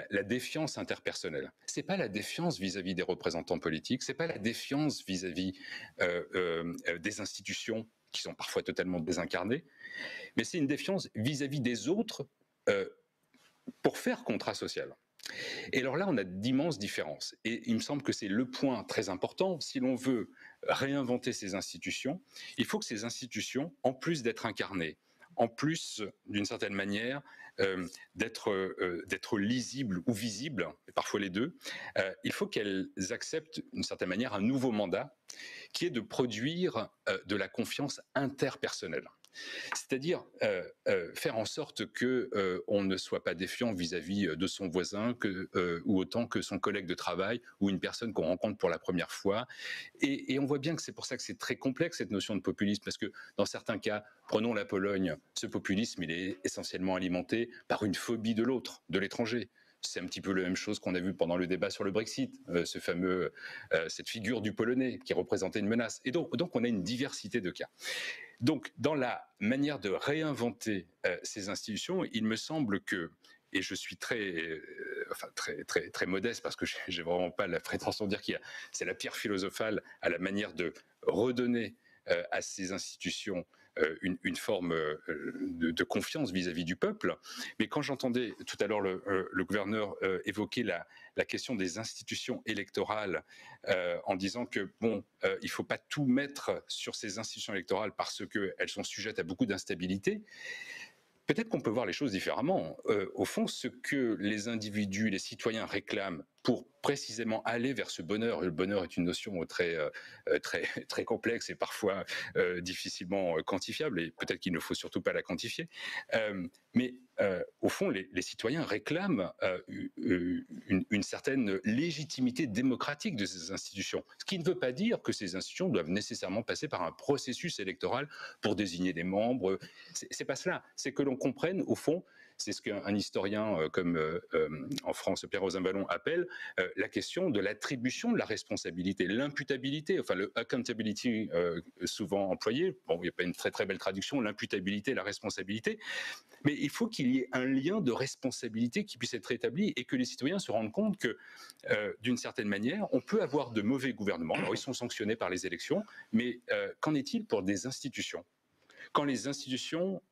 la défiance interpersonnelle. C'est pas la défiance vis-à-vis des représentants politiques, c'est pas la défiance vis-à-vis des institutions qui sont parfois totalement désincarnées, mais c'est une défiance vis-à-vis des autres pour faire contrat social. Et alors là, on a d'immenses différences. Et il me semble que c'est le point très important. Si l'on veut réinventer ces institutions, il faut que ces institutions, en plus d'être incarnées, en plus, d'une certaine manière, d'être lisibles ou visibles, et parfois les deux, il faut qu'elles acceptent, d'une certaine manière, un nouveau mandat qui est de produire de la confiance interpersonnelle. C'est-à-dire faire en sorte qu'on ne soit pas défiant vis-à-vis de son voisin ou autant que son collègue de travail ou une personne qu'on rencontre pour la première fois. Et on voit bien que c'est pour ça que c'est très complexe cette notion de populisme, parce que dans certains cas, prenons la Pologne, ce populisme, il est essentiellement alimenté par une phobie de l'autre, de l'étranger. C'est un petit peu la même chose qu'on a vu pendant le débat sur le Brexit, cette figure du Polonais qui représentait une menace. Et donc on a une diversité de cas. Donc, dans la manière de réinventer ces institutions, il me semble que, et je suis très modeste parce que j'ai vraiment pas la prétention de dire c'est la pierre philosophale à la manière de redonner à ces institutions une forme de confiance vis-à-vis du peuple. Mais quand j'entendais tout à l'heure le gouverneur évoquer la question des institutions électorales en disant que il ne faut pas tout mettre sur ces institutions électorales parce qu'elles sont sujettes à beaucoup d'instabilité, peut-être qu'on peut voir les choses différemment. Au fond, ce que les individus, les citoyens réclament pour précisément aller vers ce bonheur, et le bonheur est une notion très complexe et parfois difficilement quantifiable, et peut-être qu'il ne faut surtout pas la quantifier, mais au fond, les citoyens réclament une certaine légitimité démocratique de ces institutions, ce qui ne veut pas dire que ces institutions doivent nécessairement passer par un processus électoral pour désigner des membres. C'est pas cela, c'est que l'on comprenne, au fond, c'est ce qu'un historien comme en France, Pierre Rosanvallon, appelle la question de l'attribution de la responsabilité, l'imputabilité, enfin le accountability souvent employé. Bon, il n'y a pas une très belle traduction, l'imputabilité, la responsabilité, mais il faut qu'il y ait un lien de responsabilité qui puisse être établi et que les citoyens se rendent compte que, d'une certaine manière, on peut avoir de mauvais gouvernements. Alors, ils sont sanctionnés par les élections, mais qu'en est-il pour des institutions ? Quand les institutions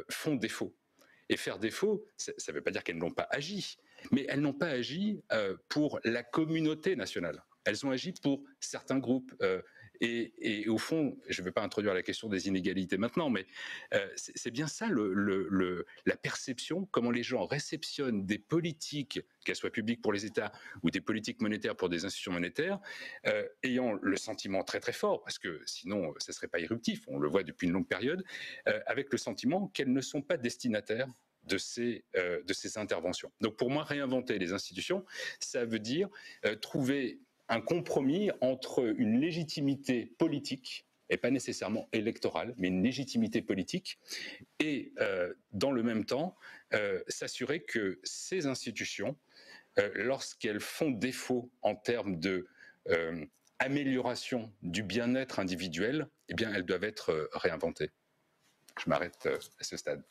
font défaut. Et faire défaut, ça ne veut pas dire qu'elles n'ont pas agi, mais elles n'ont pas agi pour la communauté nationale. Elles ont agi pour certains groupes. Et au fond, je ne vais pas introduire la question des inégalités maintenant, mais c'est bien ça la perception, comment les gens réceptionnent des politiques, qu'elles soient publiques pour les États ou des politiques monétaires pour des institutions monétaires, ayant le sentiment très fort, parce que sinon ce ne serait pas éruptif, on le voit depuis une longue période, avec le sentiment qu'elles ne sont pas destinataires de ces interventions. Donc pour moi, réinventer les institutions, ça veut dire trouver un compromis entre une légitimité politique, et pas nécessairement électorale, mais une légitimité politique, et dans le même temps, s'assurer que ces institutions, lorsqu'elles font défaut en termes de amélioration du bien-être individuel, eh bien, elles doivent être réinventées. Je m'arrête à ce stade.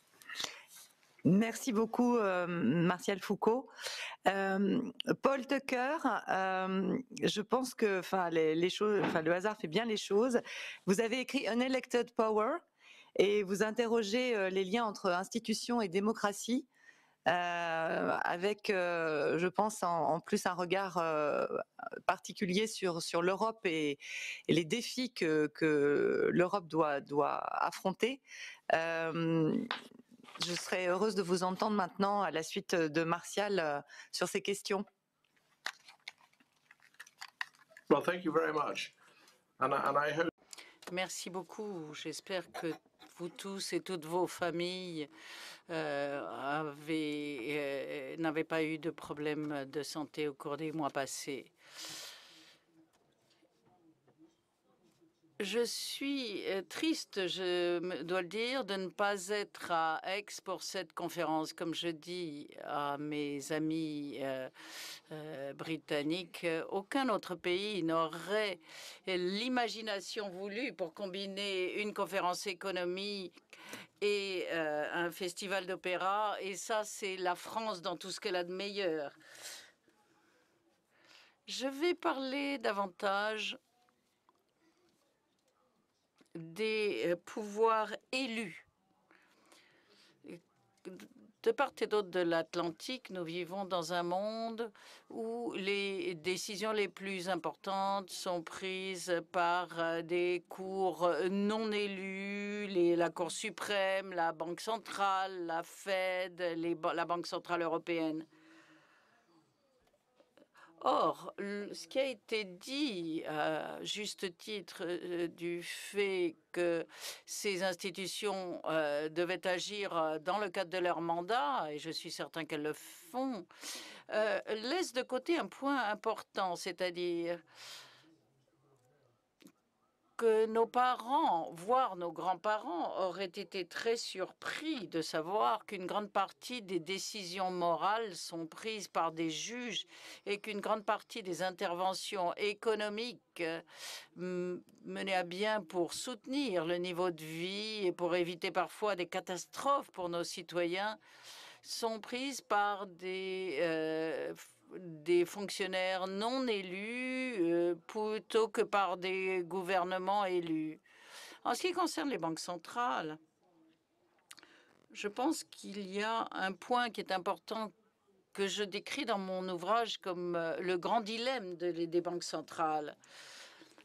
Merci beaucoup, Martial Foucault. Paul Tucker, je pense que, les choses, le hasard fait bien les choses. Vous avez écrit Unelected Power et vous interrogez les liens entre institutions et démocratie. Avec, je pense, en plus un regard particulier sur l'Europe et les défis que l'Europe doit affronter. Je serais heureuse de vous entendre maintenant à la suite de Martial sur ces questions. Well, thank you very much. And I hope... Merci beaucoup. J'espère que vous tous et toutes vos familles n'avaient pas eu de problème de santé au cours des mois passés. Je suis triste, je dois le dire, de ne pas être à Aix pour cette conférence. Comme je dis à mes amis britanniques, aucun autre pays n'aurait l'imagination voulue pour combiner une conférence économique et un festival d'opéra. Et ça, c'est la France dans tout ce qu'elle a de meilleur. Je vais parler davantage des pouvoirs élus. De part et d'autre de l'Atlantique, nous vivons dans un monde où les décisions les plus importantes sont prises par des cours non élus, la Cour suprême, la Banque centrale, la Fed, la Banque centrale européenne. Or, ce qui a été dit à juste titre du fait que ces institutions devaient agir dans le cadre de leur mandat, et je suis certain qu'elles le font, laisse de côté un point important, c'est-à-dire que nos parents, voire nos grands-parents, auraient été très surpris de savoir qu'une grande partie des décisions morales sont prises par des juges et qu'une grande partie des interventions économiques menées à bien pour soutenir le niveau de vie et pour éviter parfois des catastrophes pour nos citoyens sont prises par des fonctionnaires non élus plutôt que par des gouvernements élus. En ce qui concerne les banques centrales, je pense qu'il y a un point qui est important que je décris dans mon ouvrage comme le grand dilemme des banques centrales.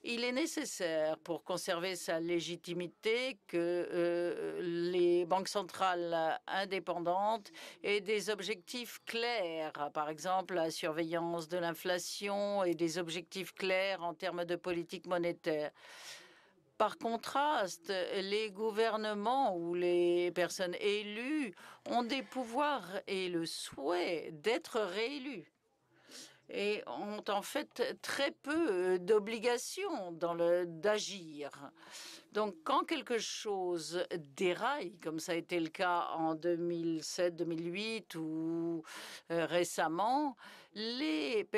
Il est nécessaire pour conserver sa légitimité que les banques centrales indépendantes aient des objectifs clairs, par exemple la surveillance de l'inflation et des objectifs clairs en termes de politique monétaire. Par contraste, les gouvernements ou les personnes élues ont des pouvoirs et le souhait d'être réélus et ont en fait très peu d'obligations d'agir. Donc quand quelque chose déraille, comme ça a été le cas en 2007-2008 ou récemment, les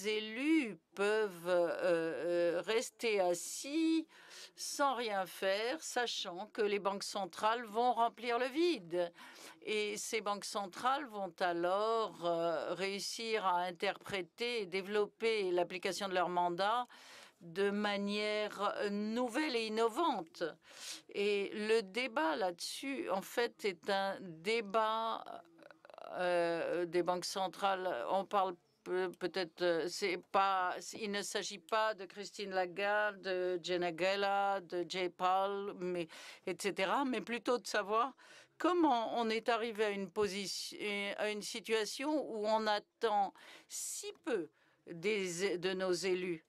élus peuvent rester assis sans rien faire, sachant que les banques centrales vont remplir le vide. Et ces banques centrales vont alors réussir à interpréter et développer l'application de leur mandat de manière nouvelle et innovante. Et le débat là-dessus, en fait, est un débat des banques centrales. On parle peut-être, il ne s'agit pas de Christine Lagarde, de Janet Yellen, de Jay Powell, etc., mais plutôt de savoir comment on est arrivé à une situation où on attend si peu de nos élus.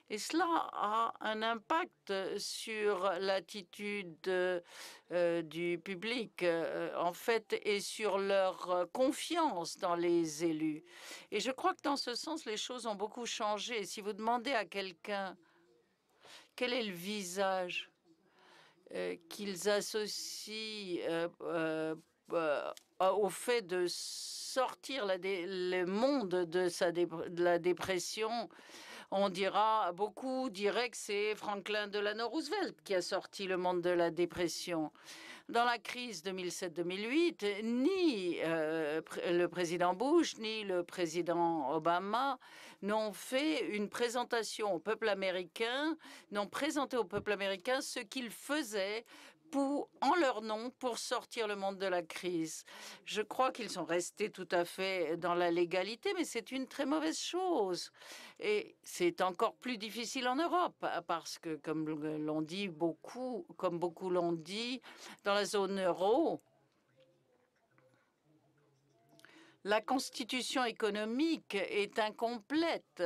Et cela a un impact sur l'attitude du public, en fait, et sur leur confiance dans les élus. Et je crois que dans ce sens, les choses ont beaucoup changé. Si vous demandez à quelqu'un quel est le visage qu'ils associent au fait de sortir le monde de la dépression, beaucoup diraient que c'est Franklin Delano Roosevelt qui a sorti le monde de la dépression. Dans la crise 2007-2008, ni le président Bush ni le président Obama n'ont fait une présentation au peuple américain, n'ont présenté au peuple américain ce qu'ils faisaient en leur nom pour sortir le monde de la crise. Je crois qu'ils sont restés tout à fait dans la légalité, mais c'est une très mauvaise chose. Et c'est encore plus difficile en Europe parce que, comme beaucoup l'ont dit, dans la zone euro, la constitution économique est incomplète.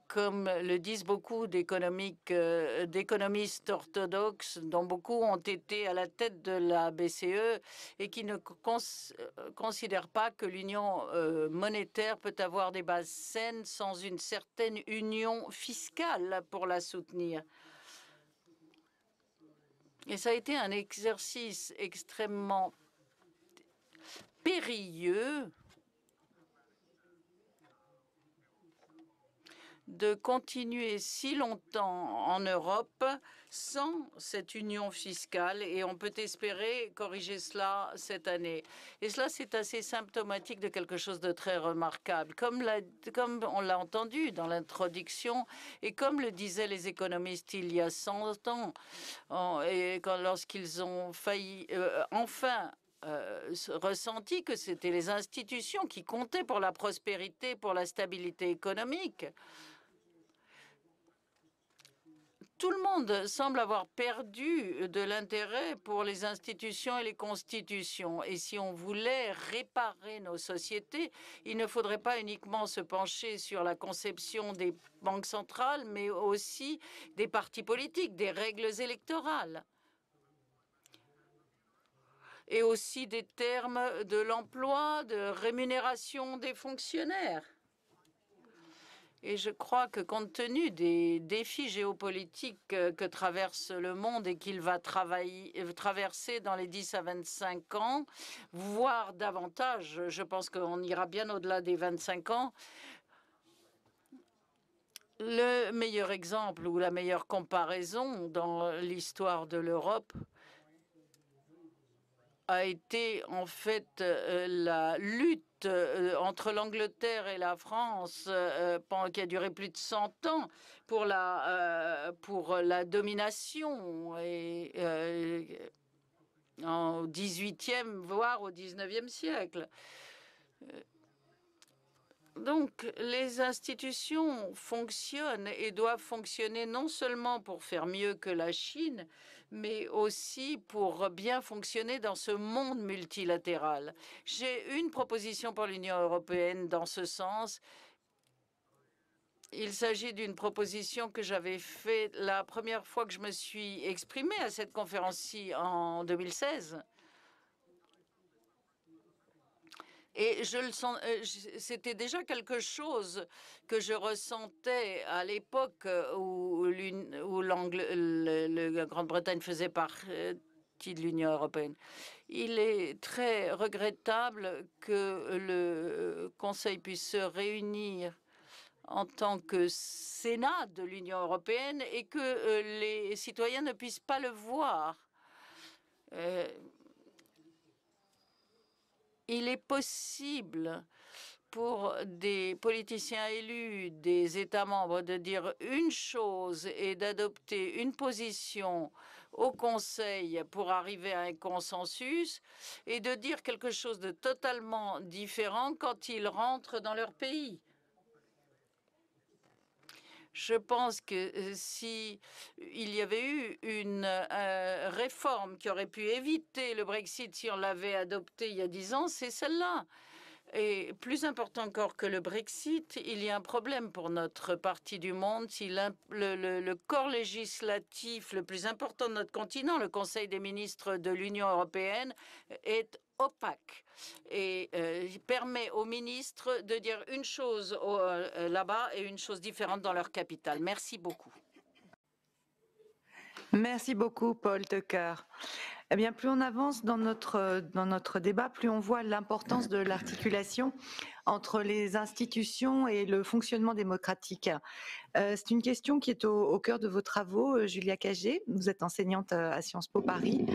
Comme le disent beaucoup d'économistes orthodoxes, dont beaucoup ont été à la tête de la BCE et qui ne considèrent pas que l'union monétaire peut avoir des bases saines sans une certaine union fiscale pour la soutenir. Et ça a été un exercice extrêmement périlleux de continuer si longtemps en Europe sans cette union fiscale et on peut espérer corriger cela cette année. Et cela, c'est assez symptomatique de quelque chose de très remarquable. Comme on l'a entendu dans l'introduction et comme le disaient les économistes il y a 100 ans, lorsqu'ils ont failli ressenti que c'était les institutions qui comptaient pour la prospérité, pour la stabilité économique. Tout le monde semble avoir perdu de l'intérêt pour les institutions et les constitutions. Et si on voulait réparer nos sociétés, il ne faudrait pas uniquement se pencher sur la conception des banques centrales, mais aussi des partis politiques, des règles électorales. Et aussi des termes de l'emploi, de rémunération des fonctionnaires. Et je crois que compte tenu des défis géopolitiques que traverse le monde et qu'il va traverser dans les 10 à 25 ans, voire davantage, je pense qu'on ira bien au-delà des 25 ans, le meilleur exemple ou la meilleure comparaison dans l'histoire de l'Europe a été en fait la lutte entre l'Angleterre et la France qui a duré plus de 100 ans pour la domination et au XVIIIe voire au XIXe siècle. Donc, les institutions fonctionnent et doivent fonctionner non seulement pour faire mieux que la Chine, mais aussi pour bien fonctionner dans ce monde multilatéral. J'ai une proposition pour l'Union européenne dans ce sens. Il s'agit d'une proposition que j'avais faite la première fois que je me suis exprimée à cette conférence-ci en 2016. Et c'était déjà quelque chose que je ressentais à l'époque où la Grande-Bretagne faisait partie de l'Union européenne. Il est très regrettable que le Conseil puisse se réunir en tant que Sénat de l'Union européenne et que les citoyens ne puissent pas le voir. Il est possible pour des politiciens élus des États membres de dire une chose et d'adopter une position au Conseil pour arriver à un consensus et de dire quelque chose de totalement différent quand ils rentrent dans leur pays. Je pense que si il y avait eu une réforme qui aurait pu éviter le Brexit si on l'avait adopté il y a 10 ans, c'est celle-là. Et plus important encore que le Brexit, il y a un problème pour notre partie du monde. Si le corps législatif le plus important de notre continent, le Conseil des ministres de l'Union européenne, est opaque et permet aux ministres de dire une chose là-bas et une chose différente dans leur capitale. Merci beaucoup. Merci beaucoup, Paul Tucker. Eh bien, plus on avance dans notre débat, plus on voit l'importance de l'articulation entre les institutions et le fonctionnement démocratique. C'est une question qui est au cœur de vos travaux, Julia Cagé. Vous êtes enseignante à Sciences Po Paris,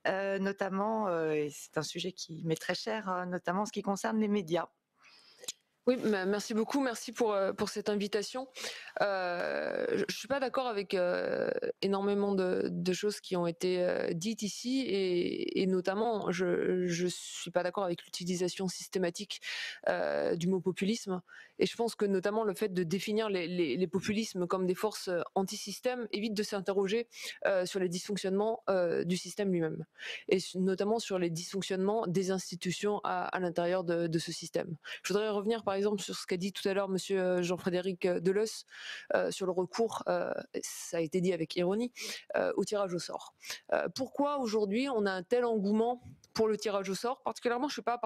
notamment, et c'est un sujet qui m'est très cher, notamment en ce qui concerne les médias. Oui, merci beaucoup, merci pour cette invitation. Je suis pas d'accord avec énormément de choses qui ont été dites ici et notamment je suis pas d'accord avec l'utilisation systématique du mot populisme et je pense que notamment le fait de définir les populismes comme des forces anti-système évite de s'interroger sur les dysfonctionnements du système lui-même et notamment sur les dysfonctionnements des institutions à l'intérieur de ce système. Je voudrais revenir par exemple sur ce qu'a dit tout à l'heure monsieur Jean-Frédéric Deleuze sur le recours, ça a été dit avec ironie, au tirage au sort. Pourquoi aujourd'hui on a un tel engouement pour le tirage au sort? Particulièrement, je ne suis pas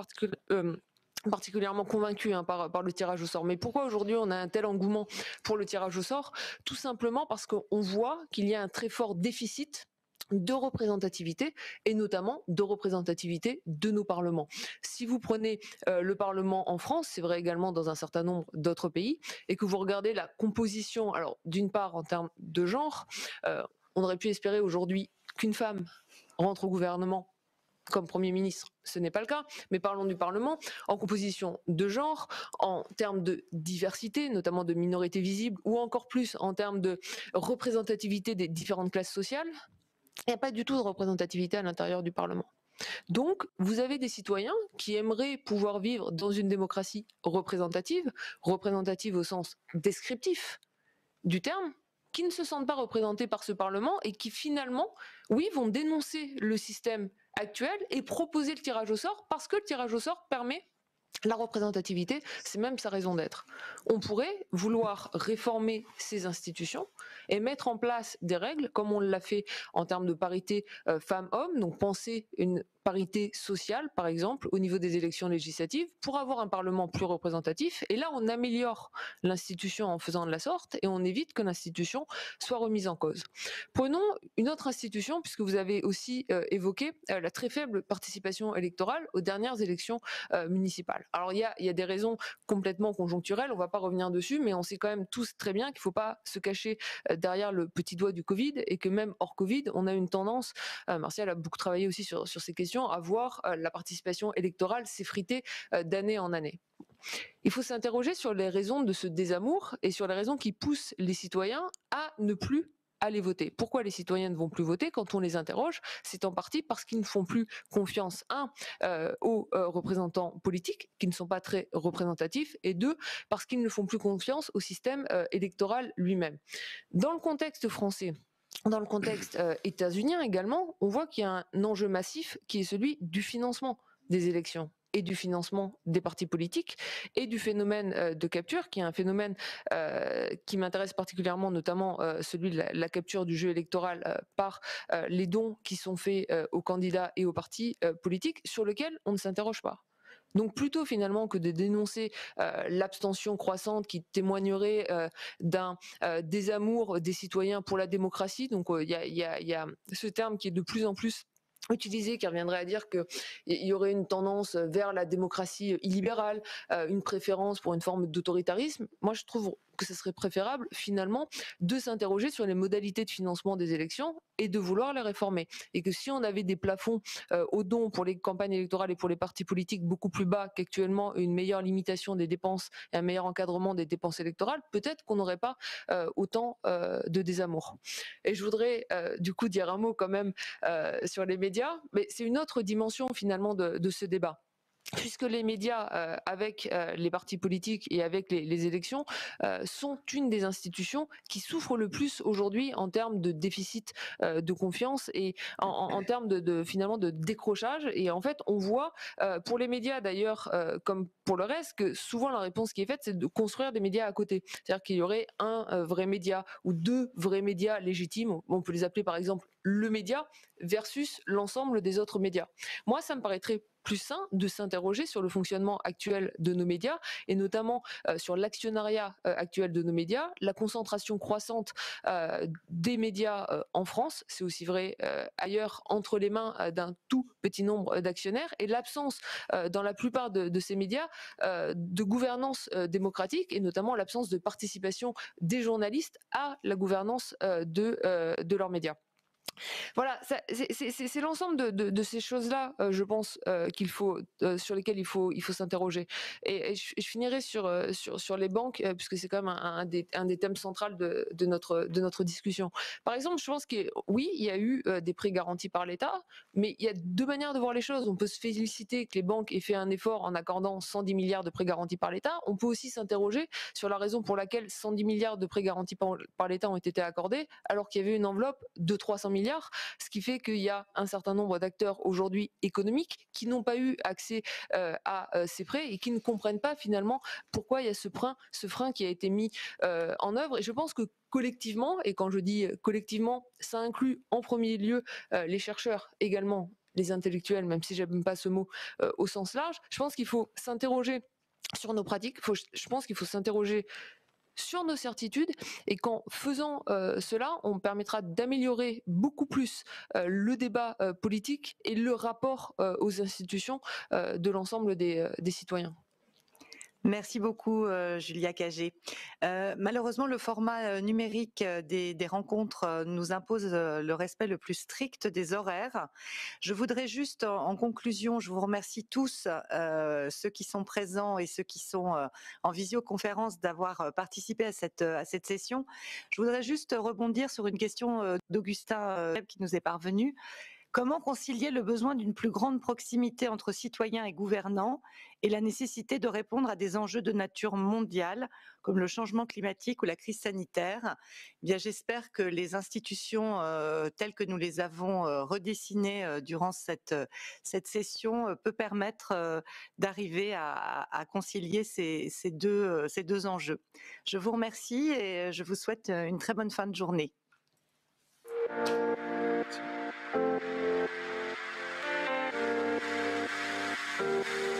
particulièrement convaincu par le tirage au sort. Mais pourquoi aujourd'hui on a un tel engouement pour le tirage au sort? Tout simplement parce qu'on voit qu'il y a un très fort déficit de représentativité et notamment de représentativité de nos parlements. Si vous prenez le Parlement en France, c'est vrai également dans un certain nombre d'autres pays, et que vous regardez la composition, alors d'une part en termes de genre, on aurait pu espérer aujourd'hui qu'une femme rentre au gouvernement comme Premier ministre, ce n'est pas le cas, mais parlons du Parlement, en composition de genre, en termes de diversité, notamment de minorités visibles, ou encore plus en termes de représentativité des différentes classes sociales. Il n'y a pas du tout de représentativité à l'intérieur du Parlement. Donc, vous avez des citoyens qui aimeraient pouvoir vivre dans une démocratie représentative au sens descriptif du terme, qui ne se sentent pas représentés par ce Parlement et qui finalement, oui, vont dénoncer le système actuel et proposer le tirage au sort parce que le tirage au sort permet la représentativité, c'est même sa raison d'être. On pourrait vouloir réformer ces institutions et mettre en place des règles, comme on l'a fait en termes de parité femmes-hommes, donc penser une parité sociale, par exemple, au niveau des élections législatives, pour avoir un Parlement plus représentatif. Et là, on améliore l'institution en faisant de la sorte et on évite que l'institution soit remise en cause. Prenons une autre institution, puisque vous avez aussi évoqué la très faible participation électorale aux dernières élections municipales. Alors, il y a des raisons complètement conjoncturelles, on ne va pas revenir dessus, mais on sait quand même tous très bien qu'il ne faut pas se cacher derrière le petit doigt du Covid et que même hors Covid, on a une tendance, Martial a beaucoup travaillé aussi sur ces questions, à voir la participation électorale s'effriter d'année en année. Il faut s'interroger sur les raisons de ce désamour et sur les raisons qui poussent les citoyens à ne plus aller voter. Pourquoi les citoyens ne vont plus voter? Quand on les interroge, c'est en partie parce qu'ils ne font plus confiance, aux représentants politiques, qui ne sont pas très représentatifs, et deux, parce qu'ils ne font plus confiance au système électoral lui-même. Dans le contexte français, dans le contexte états-unien également, on voit qu'il y a un enjeu massif qui est celui du financement des élections et du financement des partis politiques et du phénomène de capture, qui est un phénomène qui m'intéresse particulièrement, notamment celui de la capture du jeu électoral par les dons qui sont faits aux candidats et aux partis politiques, sur lequel on ne s'interroge pas. Donc plutôt finalement que de dénoncer l'abstention croissante qui témoignerait d'un désamour des citoyens pour la démocratie, donc il y a ce terme qui est de plus en plus utilisé, qui reviendrait à dire qu'il y aurait une tendance vers la démocratie illibérale, une préférence pour une forme d'autoritarisme. Moi, je trouve que ce serait préférable, finalement, de s'interroger sur les modalités de financement des élections et de vouloir les réformer. Et que si on avait des plafonds aux dons pour les campagnes électorales et pour les partis politiques beaucoup plus bas qu'actuellement, une meilleure limitation des dépenses et un meilleur encadrement des dépenses électorales, peut-être qu'on n'aurait pas autant de désamour. Et je voudrais du coup dire un mot quand même sur les médias, mais c'est une autre dimension finalement de ce débat. Puisque les médias, avec les partis politiques et avec les élections, sont une des institutions qui souffrent le plus aujourd'hui en termes de déficit de confiance et en termes finalement de décrochage. Et en fait, on voit pour les médias d'ailleurs, comme pour le reste, que souvent la réponse qui est faite, c'est de construire des médias à côté. C'est-à-dire qu'il y aurait un vrai média ou deux vrais médias légitimes. On peut les appeler par exemple le média versus l'ensemble des autres médias. Moi, ça me paraîtrait plus sain de s'interroger sur le fonctionnement actuel de nos médias et notamment sur l'actionnariat actuel de nos médias, la concentration croissante des médias en France, c'est aussi vrai ailleurs, entre les mains d'un tout petit nombre d'actionnaires, et l'absence dans la plupart de ces médias de gouvernance démocratique et notamment l'absence de participation des journalistes à la gouvernance de leurs médias. Voilà, c'est l'ensemble de ces choses-là, je pense, sur lesquelles il faut s'interroger. Et je finirai sur les banques, puisque c'est quand même un des thèmes centraux de notre discussion. Par exemple, je pense que oui, il y a eu des prêts garantis par l'État, mais il y a deux manières de voir les choses. On peut se féliciter que les banques aient fait un effort en accordant 110 milliards de prêts garantis par l'État. On peut aussi s'interroger sur la raison pour laquelle 110 milliards de prêts garantis par l'État ont été accordés, alors qu'il y avait une enveloppe de 300 milliards, ce qui fait qu'il y a un certain nombre d'acteurs aujourd'hui économiques qui n'ont pas eu accès à ces prêts et qui ne comprennent pas finalement pourquoi il y a ce frein qui a été mis en œuvre. Et je pense que collectivement, et quand je dis collectivement, ça inclut en premier lieu les chercheurs également, les intellectuels, même si j'aime pas ce mot au sens large, je pense qu'il faut s'interroger sur nos pratiques, je pense qu'il faut s'interroger sur nos certitudes et qu'en faisant cela, on permettra d'améliorer beaucoup plus le débat politique et le rapport aux institutions de l'ensemble des citoyens. Merci beaucoup, Julia Cagé. Malheureusement, le format numérique des rencontres nous impose le respect le plus strict des horaires. Je voudrais juste, en conclusion, je vous remercie tous, ceux qui sont présents et ceux qui sont en visioconférence, d'avoir participé à cette session. Je voudrais juste rebondir sur une question d'Augustin qui nous est parvenue. Comment concilier le besoin d'une plus grande proximité entre citoyens et gouvernants et la nécessité de répondre à des enjeux de nature mondiale, comme le changement climatique ou la crise sanitaire? Eh bien, j'espère que les institutions telles que nous les avons redessinées durant cette session peut permettre d'arriver à concilier ces deux enjeux. Je vous remercie et je vous souhaite une très bonne fin de journée. Merci.